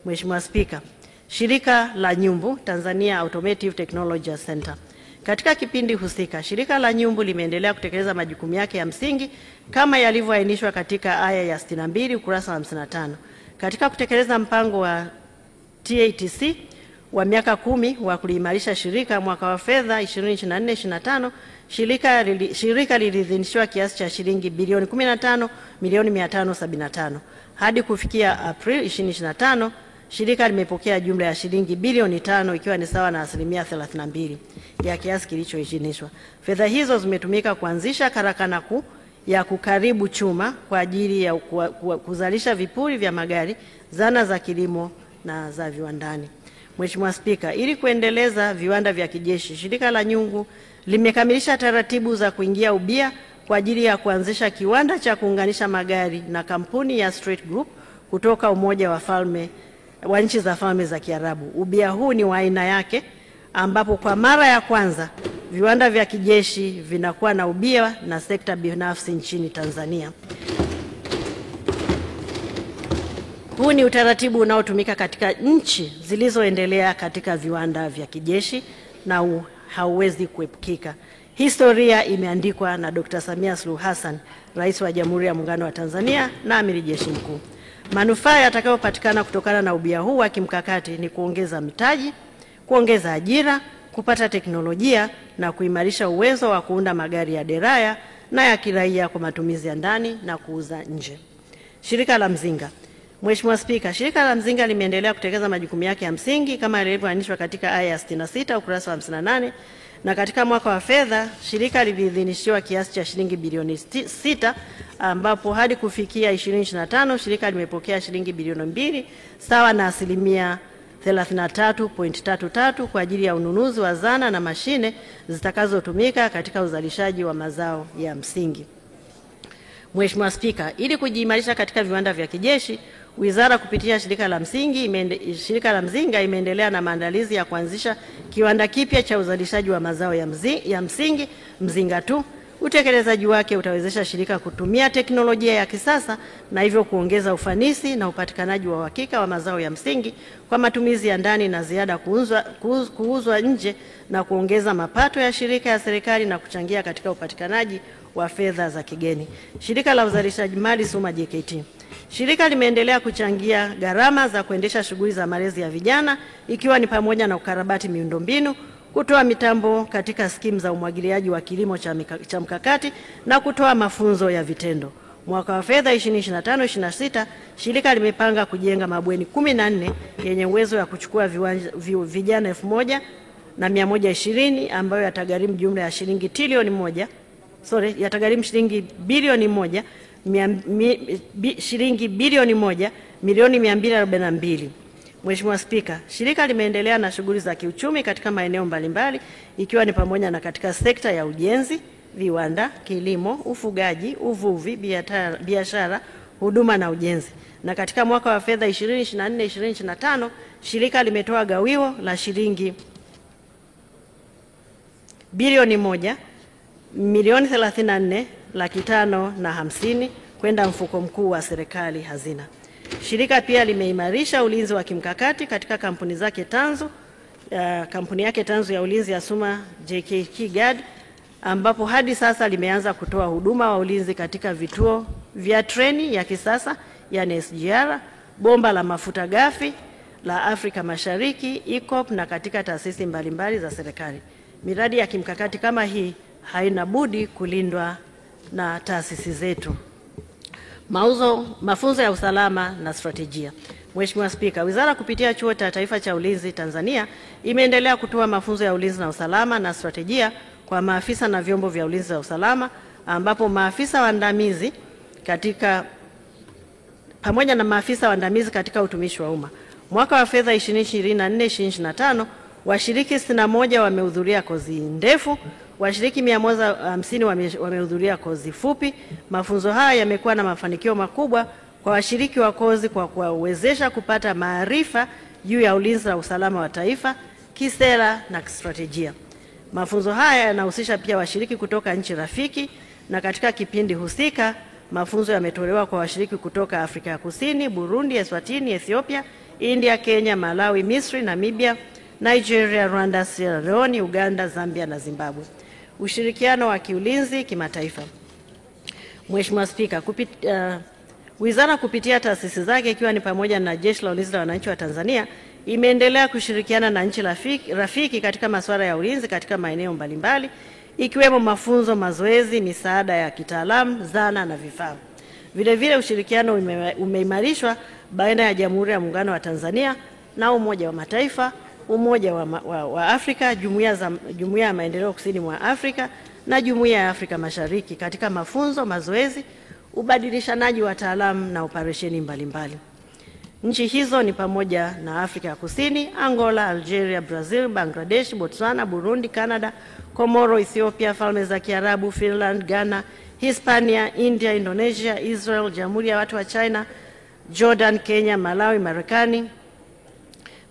Mheshimiwa Spika, shirika la Nyumbu Tanzania Automotive Technology Center. Katika kipindi husika, shirika la Nyumbu limeendelea kutekeleza majukumu yake ya msingi kama yalivyoainishwa katika aya ya 62 ukurasa wa 55. Katika kutekeleza mpango wa TATC wa miaka 10 wa kuliimarisha shirika, mwaka wa fedha 2024-2025, shirika liliidhinishwa kiasi cha shilingi bilioni 15,575,000. Hadi kufikia Aprili 2025, shirika limepokea jumla ya shilingi bilioni 5 ikiwa ni sawa na 32% ya kiasi kilichoidhinishwa. Fedha hizo zimetumika kuanzisha karakana kuu ya kukaribu chuma kwa ajili ya kuzalisha vipuri vya magari, zana za kilimo na za viwandani. Mheshimiwa Spika, ili kuendeleza viwanda vya kijeshi, shirika la Nyumbu limekamilisha taratibu za kuingia ubia kwa ajili ya kuanzisha kiwanda cha kuunganisha magari na kampuni ya Straight Group kutoka Umoja wa Nchi za Falme za Kiarabu. Ubia huu ni wa aina yake ambapo kwa mara ya kwanza viwanda vya kijeshi vinakuwa na ubia na sekta binafsi nchini Tanzania. Huu ni utaratibu unaotumika katika nchi zilizoendelea katika viwanda vya kijeshi na hauwezi kuepukika. Historia imeandikwa na Dr. Samia Suluhu Hassan, Rais wa Jamhuri ya Muungano wa Tanzania na Amiri Jeshi Mkuu. Manufaa yatakayopatikana kutokana na ubia huu wa kimkakati ni kuongeza mitaji, kuongeza ajira, kupata teknolojia na kuimarisha uwezo wa kuunda magari ya deraya na ya kiraia kwa matumizi ya ndani na kuuza nje. Shirika la Mzinga. Mheshimiwa Spika, shirika la Mzinga limeendelea kutekeleza majukumu yake ya msingi kama ilivyoainishwa katika aya ya 66 ukurasa wa 58, na katika mwaka wa fedha shirika liliidhinishiwa kiasi cha shilingi bilioni 6, ambapo hadi kufikia 2025 shirika limepokea shilingi bilioni 2 sawa na asilimia 33.33 kwa ajili ya ununuzi wa zana na mashine zitakazotumika katika uzalishaji wa mazao ya msingi. Mheshimiwa Spika, ili kujiimarisha katika viwanda vya kijeshi, Wizara kupitia shirika la Mzinga imeendelea na maandalizi ya kuanzisha kiwanda kipya cha uzalishaji wa mazao ya msingi Mzinga 2. Utekelezaji wake utawezesha shirika kutumia teknolojia ya kisasa na hivyo kuongeza ufanisi na upatikanaji wa uhakika wa mazao ya msingi kwa matumizi ya ndani na ziada kuuzwa nje, na kuongeza mapato ya shirika ya serikali na kuchangia katika upatikanaji wa fedha za kigeni. Shirika la uzalishaji mali SUMA JKT. Shirika limeendelea kuchangia gharama za kuendesha shughuli za malezi ya vijana, ikiwa ni pamoja na ukarabati miundombinu, kutoa mitambo katika skimu za umwagiliaji wa kilimo cha mkakati na kutoa mafunzo ya vitendo. Mwaka wa fedha 2025/26 shirika limepanga kujenga mabweni 14 yenye uwezo wa kuchukua vijana 1120 ambayo yatagharimu jumla ya shilingi bilioni 1 shilingi bilioni 1 milioni 242. Mheshimiwa Spika, shirika limeendelea na shughuli za kiuchumi katika maeneo mbalimbali, ikiwa ni pamoja na katika sekta ya ujenzi, viwanda, kilimo, ufugaji, uvuvi, biashara, huduma na ujenzi. Na katika mwaka wa fedha 2024/2025 shirika limetoa gawio la shilingi bilioni 1 milioni 34,550,000 kwenda mfuko mkuu wa serikali hazina. Shirika pia limeimarisha ulinzi wa kimkakati katika kampuni zake tanzu, kampuni yake tanzu ya ulinzi ya SUMA JKT Guard, ambapo hadi sasa limeanza kutoa huduma wa ulinzi katika vituo vya treni ya kisasa yani SGR, bomba la mafuta ghafi la Afrika Mashariki EACOP, na katika taasisi mbalimbali za serikali. Miradi ya kimkakati kama hii haina budi kulindwa na taasisi zetu. Mafunzo ya usalama na strategia. Mheshimiwa Spika, Wizara kupitia Chuo cha Taifa cha Ulinzi Tanzania imeendelea kutoa mafunzo ya ulinzi na usalama na strategia kwa maafisa na vyombo vya ulinzi na usalama, ambapo maafisa waandamizi pamoja na maafisa waandamizi katika utumishi wa umma. Mwaka wa fedha 2024/2025 washiriki 61 wamehudhuria kozi ndefu, washiriki 150 wamehudhuria kozi fupi. Mafunzo haya yamekuwa na mafanikio makubwa kwa washiriki wa kozi kwa kuwawezesha kupata maarifa juu ya ulinzi na usalama wa taifa, kisera na kistrategia. Mafunzo haya yanahusisha pia washiriki kutoka nchi rafiki, na katika kipindi husika mafunzo yametolewa kwa washiriki kutoka Afrika ya Kusini, Burundi, Eswatini, Ethiopia, India, Kenya, Malawi, Misri, Namibia, Nigeria, Rwanda, Sierra Leone, Uganda, Zambia na Zimbabwe. Ushirikiano wa kiulinzi kimataifa. Mheshimiwa Spika, Wizara kupitia taasisi zake ikiwa ni pamoja na Jeshi la Ulinzi la Wananchi wa Tanzania imeendelea kushirikiana na nchi rafiki katika masuala ya ulinzi katika maeneo mbalimbali, ikiwemo mafunzo, mazoezi, misaada ya kitaalamu, zana na vifaa. Vile vile ushirikiano umeimarishwa baina ya Jamhuri ya Muungano wa Tanzania na Umoja wa Mataifa, Umoja wa Afrika, Jumuiya ya Maendeleo Kusini mwa Afrika na Jumuiya ya Afrika Mashariki katika mafunzo, mazoezi, ubadilishanaji wa wataalamu na operesheni mbalimbali. Nchi hizo ni pamoja na Afrika ya Kusini, Angola, Algeria, Brazil, Bangladesh, Botswana, Burundi, Canada, Komoro, Ethiopia, Falme za Kiarabu, Finland, Ghana, Hispania, India, Indonesia, Israel, Jamhuri ya Watu wa China, Jordan, Kenya, Malawi, Marekani,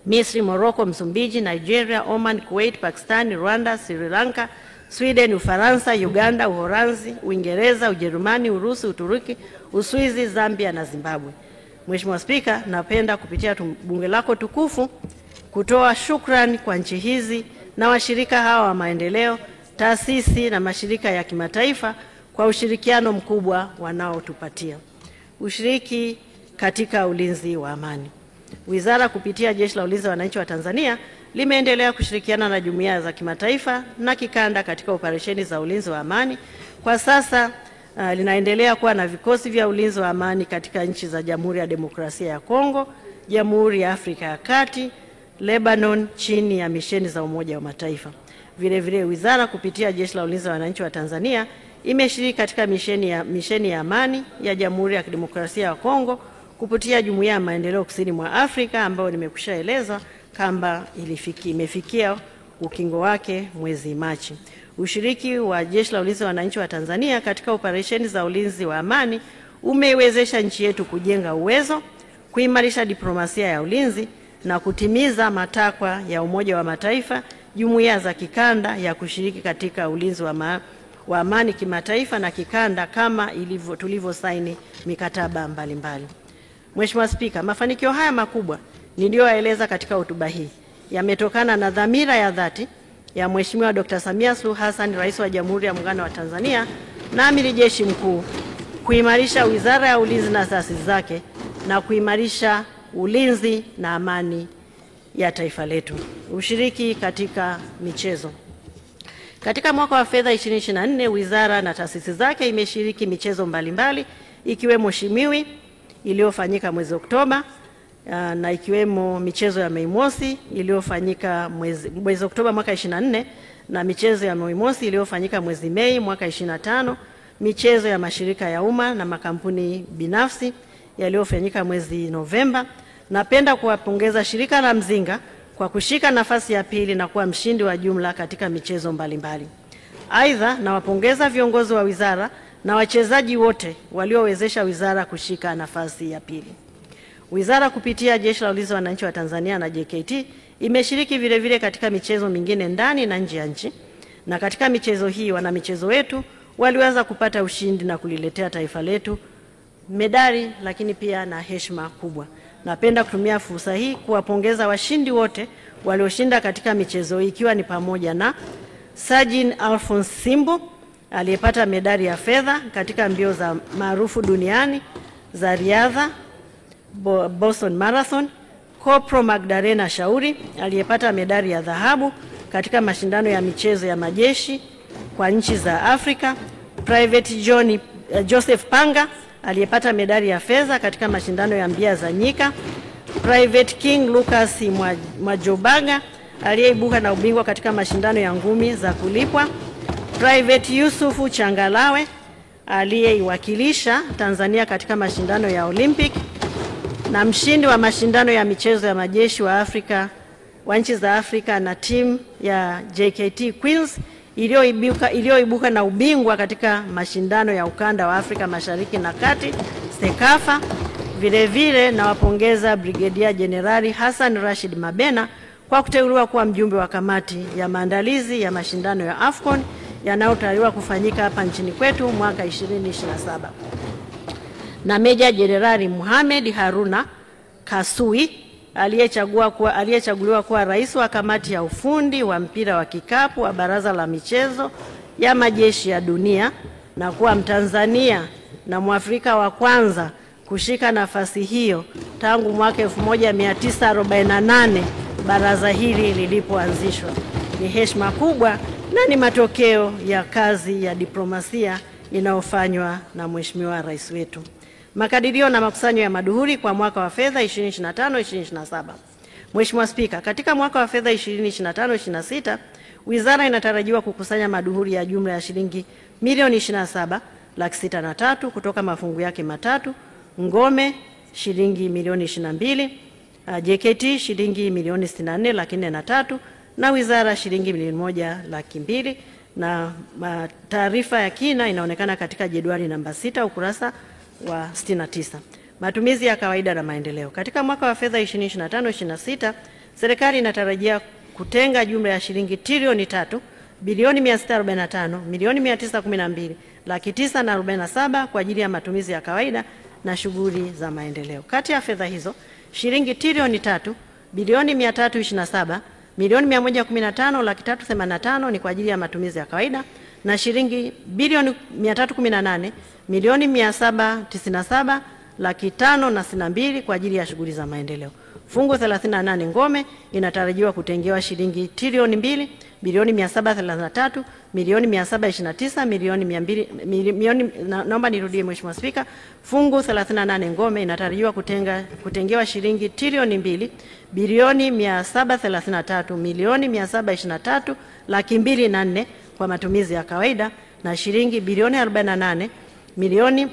Misri, Morocco, Msumbiji, Nigeria, Oman, Kuwait, Pakistan, Rwanda, Sri Lanka, Sweden, Ufaransa, Uganda, Uholanzi, Uingereza, Ujerumani, Urusi, Uturuki, Uswizi, Zambia na Zimbabwe. Mheshimiwa Spika, napenda kupitia bunge lako tukufu kutoa shukrani kwa nchi hizi na washirika hawa wa maendeleo, taasisi na mashirika ya kimataifa kwa ushirikiano mkubwa wanaotupatia. Ushiriki katika ulinzi wa amani. Wizara kupitia Jeshi la Ulinzi wa Wananchi wa Tanzania limeendelea kushirikiana na jumuiya za kimataifa na kikanda katika operesheni za ulinzi wa amani. Kwa sasa linaendelea kuwa na vikosi vya ulinzi wa amani katika nchi za Jamhuri ya Demokrasia ya Kongo, Jamhuri ya Afrika ya Kati, Lebanon chini ya misheni za Umoja wa Mataifa. Vile vile wizara kupitia Jeshi la Ulinzi wa Wananchi wa Tanzania imeshiriki katika misheni ya amani ya Jamhuri ya Kidemokrasia ya Kongo kupitia Jumuiya ya Maendeleo Kusini mwa Afrika ambayo nimekushaeleza kamba imefikia ukingo wake mwezi Machi. Ushiriki wa Jeshi la Ulinzi wa Wananchi wa Tanzania katika operesheni za ulinzi wa amani umeiwezesha nchi yetu kujenga uwezo, kuimarisha diplomasia ya ulinzi na kutimiza matakwa ya Umoja wa Mataifa, jumuiya za kikanda ya kushiriki katika ulinzi wa amani kimataifa na kikanda kama tulivyosaini mikataba mbalimbali. Mheshimiwa Spika, mafanikio haya makubwa niliyoeleza katika hotuba hii yametokana na dhamira ya dhati ya Mheshimiwa Dr. Samia Suluhu Hassan, Rais wa Jamhuri ya Muungano wa Tanzania na Amiri Jeshi Mkuu, kuimarisha Wizara ya Ulinzi na taasisi zake na kuimarisha ulinzi na amani ya taifa letu. Ushiriki katika michezo. Katika mwaka wa fedha 2024, wizara na taasisi zake imeshiriki michezo mbalimbali ikiwemo Shimiwi iliyofanyika mwezi Oktoba na ikiwemo michezo ya Mei Mosi iliyofanyika mwezi Oktoba mwaka 24 na michezo ya Mei Mosi iliyofanyika mwezi Mei mwaka 25, michezo ya mashirika ya umma na makampuni binafsi yaliyofanyika mwezi Novemba. Napenda kuwapongeza shirika la Mzinga kwa kushika nafasi ya pili na kuwa mshindi wa jumla katika michezo mbalimbali. Aidha, nawapongeza viongozi wa wizara na wachezaji wote waliowezesha wizara kushika nafasi ya pili. Wizara kupitia Jeshi la Ulinzi wa Wananchi wa Tanzania na JKT imeshiriki vile vile katika michezo mingine ndani na nje ya nchi, na katika michezo hii wanamichezo wetu waliweza kupata ushindi na kuliletea taifa letu medali lakini pia na heshima kubwa. Napenda kutumia fursa hii kuwapongeza washindi wote walioshinda katika michezo hii, ikiwa ni pamoja na Sajin Alphonse Simbo aliyepata medali ya fedha katika mbio za maarufu duniani za riadha Boston Marathon, Kopro Magdalena Shauri aliyepata medali ya dhahabu katika mashindano ya michezo ya majeshi kwa nchi za Afrika, Private Joseph Panga aliyepata medali ya fedha katika mashindano ya mbio za nyika, Private King Lucas Mwajobaga aliyeibuka na ubingwa katika mashindano ya ngumi za kulipwa, Private Yusufu Changalawe aliyeiwakilisha Tanzania katika mashindano ya Olympic, na mshindi wa mashindano ya michezo ya majeshi wa nchi za Afrika na timu ya JKT Queens iliyoibuka na ubingwa katika mashindano ya ukanda wa Afrika Mashariki na Kati Sekafa. Vile vile nawapongeza Brigedia Jenerali Hassan Rashid Mabena kwa kuteuliwa kuwa mjumbe wa kamati ya maandalizi ya mashindano ya AFCON yanayotarajiwa kufanyika hapa nchini kwetu mwaka 2027. Na Meja Jenerali Mohamed Haruna Kasui aliyechaguliwa kuwa rais wa kamati ya ufundi wa mpira wa kikapu wa Baraza la Michezo ya Majeshi ya Dunia na kuwa Mtanzania na Mwafrika wa kwanza kushika nafasi hiyo tangu mwaka 1948 baraza hili lilipoanzishwa. Ni heshima kubwa na ni matokeo ya kazi ya diplomasia inayofanywa na Mheshimiwa Rais wetu. Makadirio na makusanyo ya maduhuri kwa mwaka wa fedha 2025-2027. Mheshimiwa Spika, katika mwaka wa fedha 2025-2026, wizara inatarajiwa kukusanya maduhuri ya jumla ya shilingi milioni 27,603,000 kutoka mafungu yake matatu: ngome shilingi milioni 22, JKT shilingi milioni 64,403,000 na wizara shilingi milioni 1,200,000. Na taarifa ya kina inaonekana katika jedwali namba 6 ukurasa wa 69. Matumizi ya kawaida na maendeleo. Katika mwaka wa fedha 2025-2026, serikali inatarajia kutenga jumla ya shilingi trilioni 3,645,912,947 kwa ajili ya matumizi ya kawaida na shughuli za maendeleo. Kati ya fedha hizo, shilingi trilioni 3,327,255,000 milioni 115,385 ni kwa ajili ya matumizi ya kawaida na shilingi bilioni 318 milioni 797,562 kwa ajili ya shughuli za maendeleo. Fungu 38 ngome inatarajiwa kutengewa shilingi trilioni 2 bilioni 733 milioni 729 milioni naomba nirudie Mheshimiwa Spika. Fungu 38 ngome inatarajiwa kutengewa shilingi trilioni 2 bilioni 733 milioni 723 laki 204 kwa matumizi ya kawaida na shilingi bilioni 48 milioni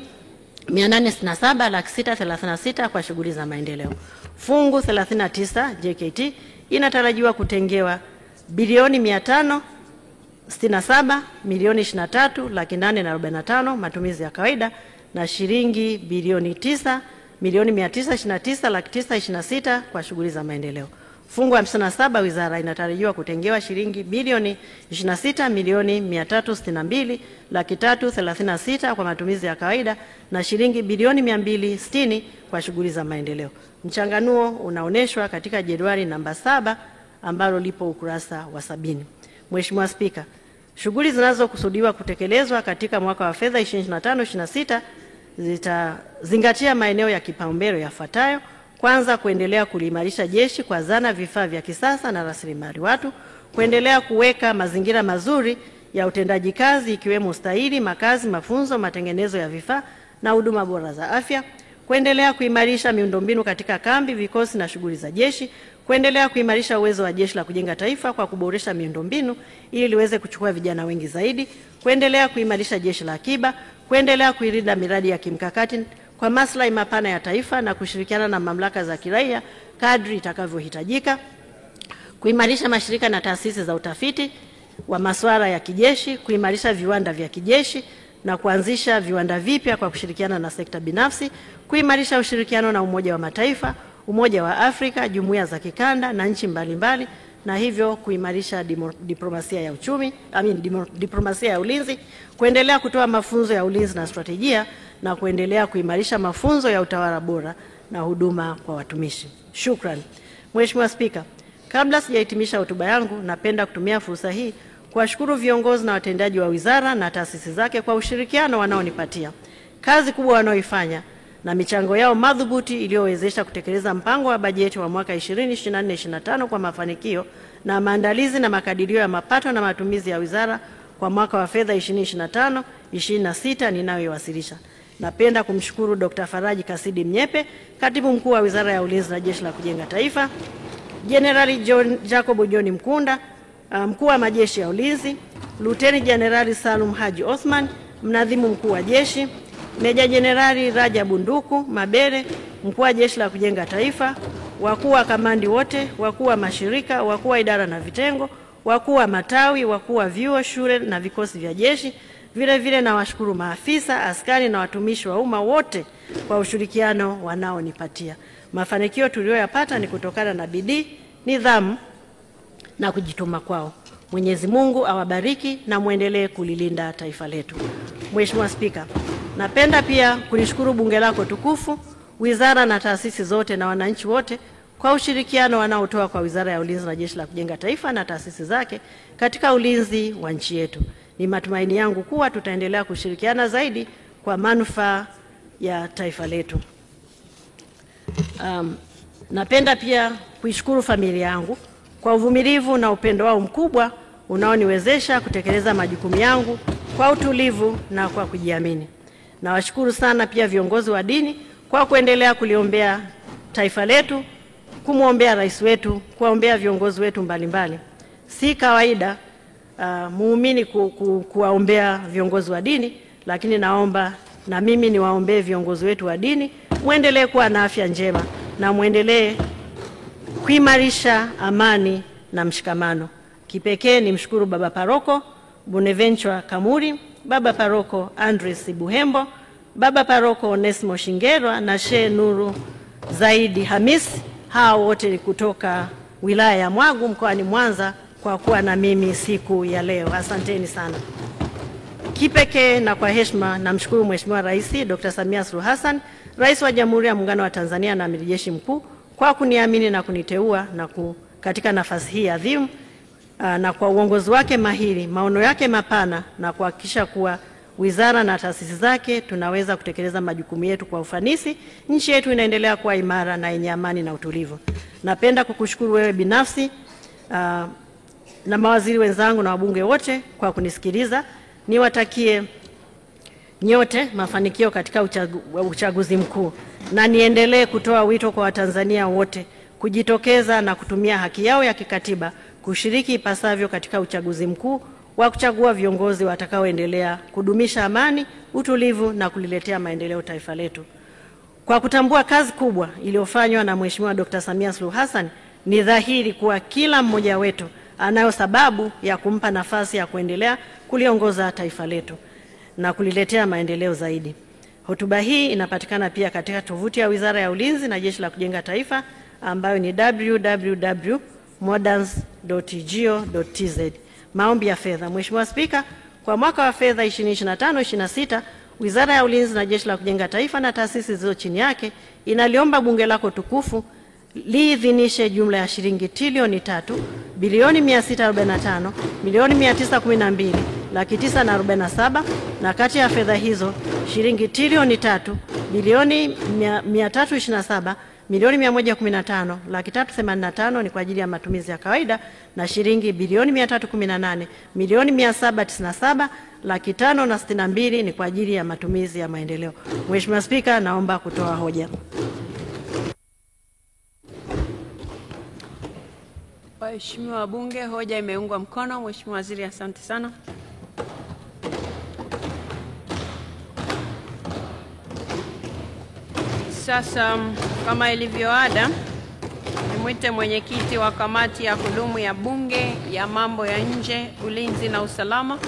867 laki 636 kwa shughuli za maendeleo. Fungu 39 JKT inatarajiwa kutengewa bilioni 567 milioni 23 laki 845 matumizi ya kawaida na shilingi bilioni 9 milioni 929 laki 926 kwa shughuli za maendeleo. Fungu 57 wizara inatarajiwa kutengewa shilingi bilioni 26 milioni 362 laki 336 kwa matumizi ya kawaida na shilingi bilioni 260 kwa shughuli za maendeleo. Mchanganuo unaoneshwa katika jedwali namba 7 ambalo lipo ukurasa wa 70. Mheshimiwa Spika, shughuli zinazokusudiwa kutekelezwa katika mwaka wa fedha 2025/26 zitazingatia maeneo ya kipaumbele yafuatayo. Kwanza, kuendelea kuliimarisha jeshi kwa zana, vifaa vya kisasa na rasilimali watu, kuendelea kuweka mazingira mazuri ya utendaji kazi ikiwemo ustahili, makazi, mafunzo, matengenezo ya vifaa na huduma bora za afya, kuendelea kuimarisha miundombinu katika kambi, vikosi na shughuli za jeshi, kuendelea kuimarisha uwezo wa Jeshi la Kujenga Taifa kwa kuboresha miundombinu ili liweze kuchukua vijana wengi zaidi, kuendelea kuimarisha jeshi la akiba, kuendelea kuilinda miradi ya kimkakati kwa maslahi mapana ya taifa na kushirikiana na mamlaka za kiraia kadri itakavyohitajika, kuimarisha mashirika na taasisi za utafiti wa masuala ya kijeshi, kuimarisha viwanda vya kijeshi na kuanzisha viwanda vipya kwa kushirikiana na sekta binafsi, kuimarisha ushirikiano na Umoja wa Mataifa, Umoja wa Afrika, jumuiya za kikanda na nchi mbalimbali, na hivyo kuimarisha diplomasia ya uchumi, diplomasia ya ulinzi, kuendelea kutoa mafunzo ya ulinzi na strategia na kuendelea kuimarisha mafunzo ya utawala bora na huduma kwa watumishi. Shukrani. Mheshimiwa Spika, kabla sijahitimisha hotuba yangu, napenda kutumia fursa hii kuwashukuru viongozi na watendaji wa wizara na taasisi zake kwa ushirikiano wanaonipatia, kazi kubwa wanaoifanya na michango yao madhubuti iliyowezesha kutekeleza mpango wa bajeti wa mwaka 2024/25 kwa mafanikio na maandalizi na makadirio ya mapato na matumizi ya wizara kwa mwaka wa fedha 2025/26 ninayoiwasilisha. Napenda kumshukuru Dr. Faraji Kasidi Mnyepe, Katibu Mkuu wa Wizara ya Ulinzi na Jeshi la Kujenga Taifa, Jenerali Jacob John Mkunda, Mkuu wa Majeshi ya Ulinzi, Luteni Jenerali Salum Haji Othman, Mnadhimu Mkuu wa Jeshi, Meja Jenerali Rajabu Nduku Mabere, Mkuu wa Jeshi la Kujenga Taifa, wakuu wa kamandi wote, wakuu wa mashirika, wakuu wa idara na vitengo, wakuu wa matawi, wakuu wa vyuo, shule na vikosi vya jeshi. Vile vile na washukuru maafisa, askari na watumishi wa umma wote kwa ushirikiano wanaonipatia. Mafanikio tuliyoyapata ni kutokana na bidii, nidhamu na kujituma kwao. Mwenyezi Mungu awabariki na muendelee kulilinda taifa letu. Mheshimiwa Spika, napenda pia kulishukuru bunge lako tukufu, wizara na taasisi zote na wananchi wote kwa ushirikiano wanaotoa kwa Wizara ya Ulinzi na Jeshi la Kujenga Taifa na taasisi zake katika ulinzi wa nchi yetu. Ni matumaini yangu kuwa tutaendelea kushirikiana zaidi kwa manufaa ya taifa letu. Napenda pia kuishukuru familia yangu kwa uvumilivu na upendo wao mkubwa unaoniwezesha kutekeleza majukumu yangu kwa utulivu na kwa kujiamini. Nawashukuru sana pia viongozi wa dini kwa kuendelea kuliombea taifa letu, kumwombea rais wetu, kuwaombea viongozi wetu mbalimbali. Si kawaida muumini kuwaombea viongozi wa dini, lakini naomba na mimi niwaombee viongozi wetu wa dini, muendelee kuwa na afya njema na muendelee kuimarisha amani na mshikamano. Kipekee nimshukuru Baba Paroko Bonaventure Kamuri, Baba Paroko Andres Buhembo, Baba Paroko Onesmo Shingerwa na Sheikh Nuru Zaidi Hamis, hao wote kutoka wilaya ya Mwagu mkoani Mwanza kwa kuwa na mimi siku ya leo. Asanteni sana. Kipekee na kwa heshima namshukuru Mheshimiwa Rais Dr. Samia Suluhu Hassan, Rais wa Jamhuri ya Muungano wa Tanzania na Amiri Jeshi Mkuu, kwa kuniamini na kuniteua katika nafasi hii adhimu na kwa uongozi wake mahiri, maono yake mapana na kuhakikisha kuwa wizara na taasisi zake tunaweza kutekeleza majukumu yetu kwa ufanisi, nchi yetu inaendelea kuwa imara na yenye amani na utulivu. Napenda kukushukuru wewe binafsi na mawaziri wenzangu na wabunge wote kwa kunisikiliza. Niwatakie nyote mafanikio katika uchaguzi mkuu, na niendelee kutoa wito kwa Watanzania wote kujitokeza na kutumia haki yao ya kikatiba kushiriki ipasavyo katika uchaguzi mkuu wa kuchagua viongozi watakaoendelea kudumisha amani, utulivu na kuliletea maendeleo taifa letu. Kwa kutambua kazi kubwa iliyofanywa na Mheshimiwa Dr. Samia Suluhu Hassan, ni dhahiri kuwa kila mmoja wetu anayo sababu ya kumpa nafasi ya kuendelea kuliongoza taifa letu na kuliletea maendeleo zaidi. Hotuba hii inapatikana pia katika tovuti ya Wizara ya Ulinzi na Jeshi la Kujenga Taifa ambayo ni www.moderns.go.tz. Maombi ya fedha. Mheshimiwa Spika, kwa mwaka wa fedha 2025/26 Wizara ya Ulinzi na Jeshi la Kujenga Taifa na taasisi zilizo chini yake inaliomba bunge lako tukufu liidhinishe jumla ya shilingi trilioni 3,645,912,947 na kati ya fedha hizo shilingi trilioni 3,327,115,385 ni kwa ajili ya matumizi ya kawaida na shilingi bilioni 318,797,562 ni kwa ajili ya matumizi ya maendeleo. Mheshimiwa Spika, naomba kutoa hoja. Waheshimiwa wabunge, hoja imeungwa mkono. Mheshimiwa Waziri, asante sana. Sasa kama ilivyo ada, nimwite mwenyekiti wa kamati ya kudumu ya Bunge ya mambo ya nje, ulinzi na usalama,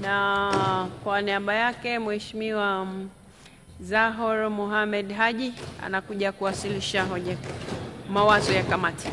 na kwa niaba yake Mheshimiwa Zahor Mohamed Haji anakuja kuwasilisha hoja mawazo ya kamati.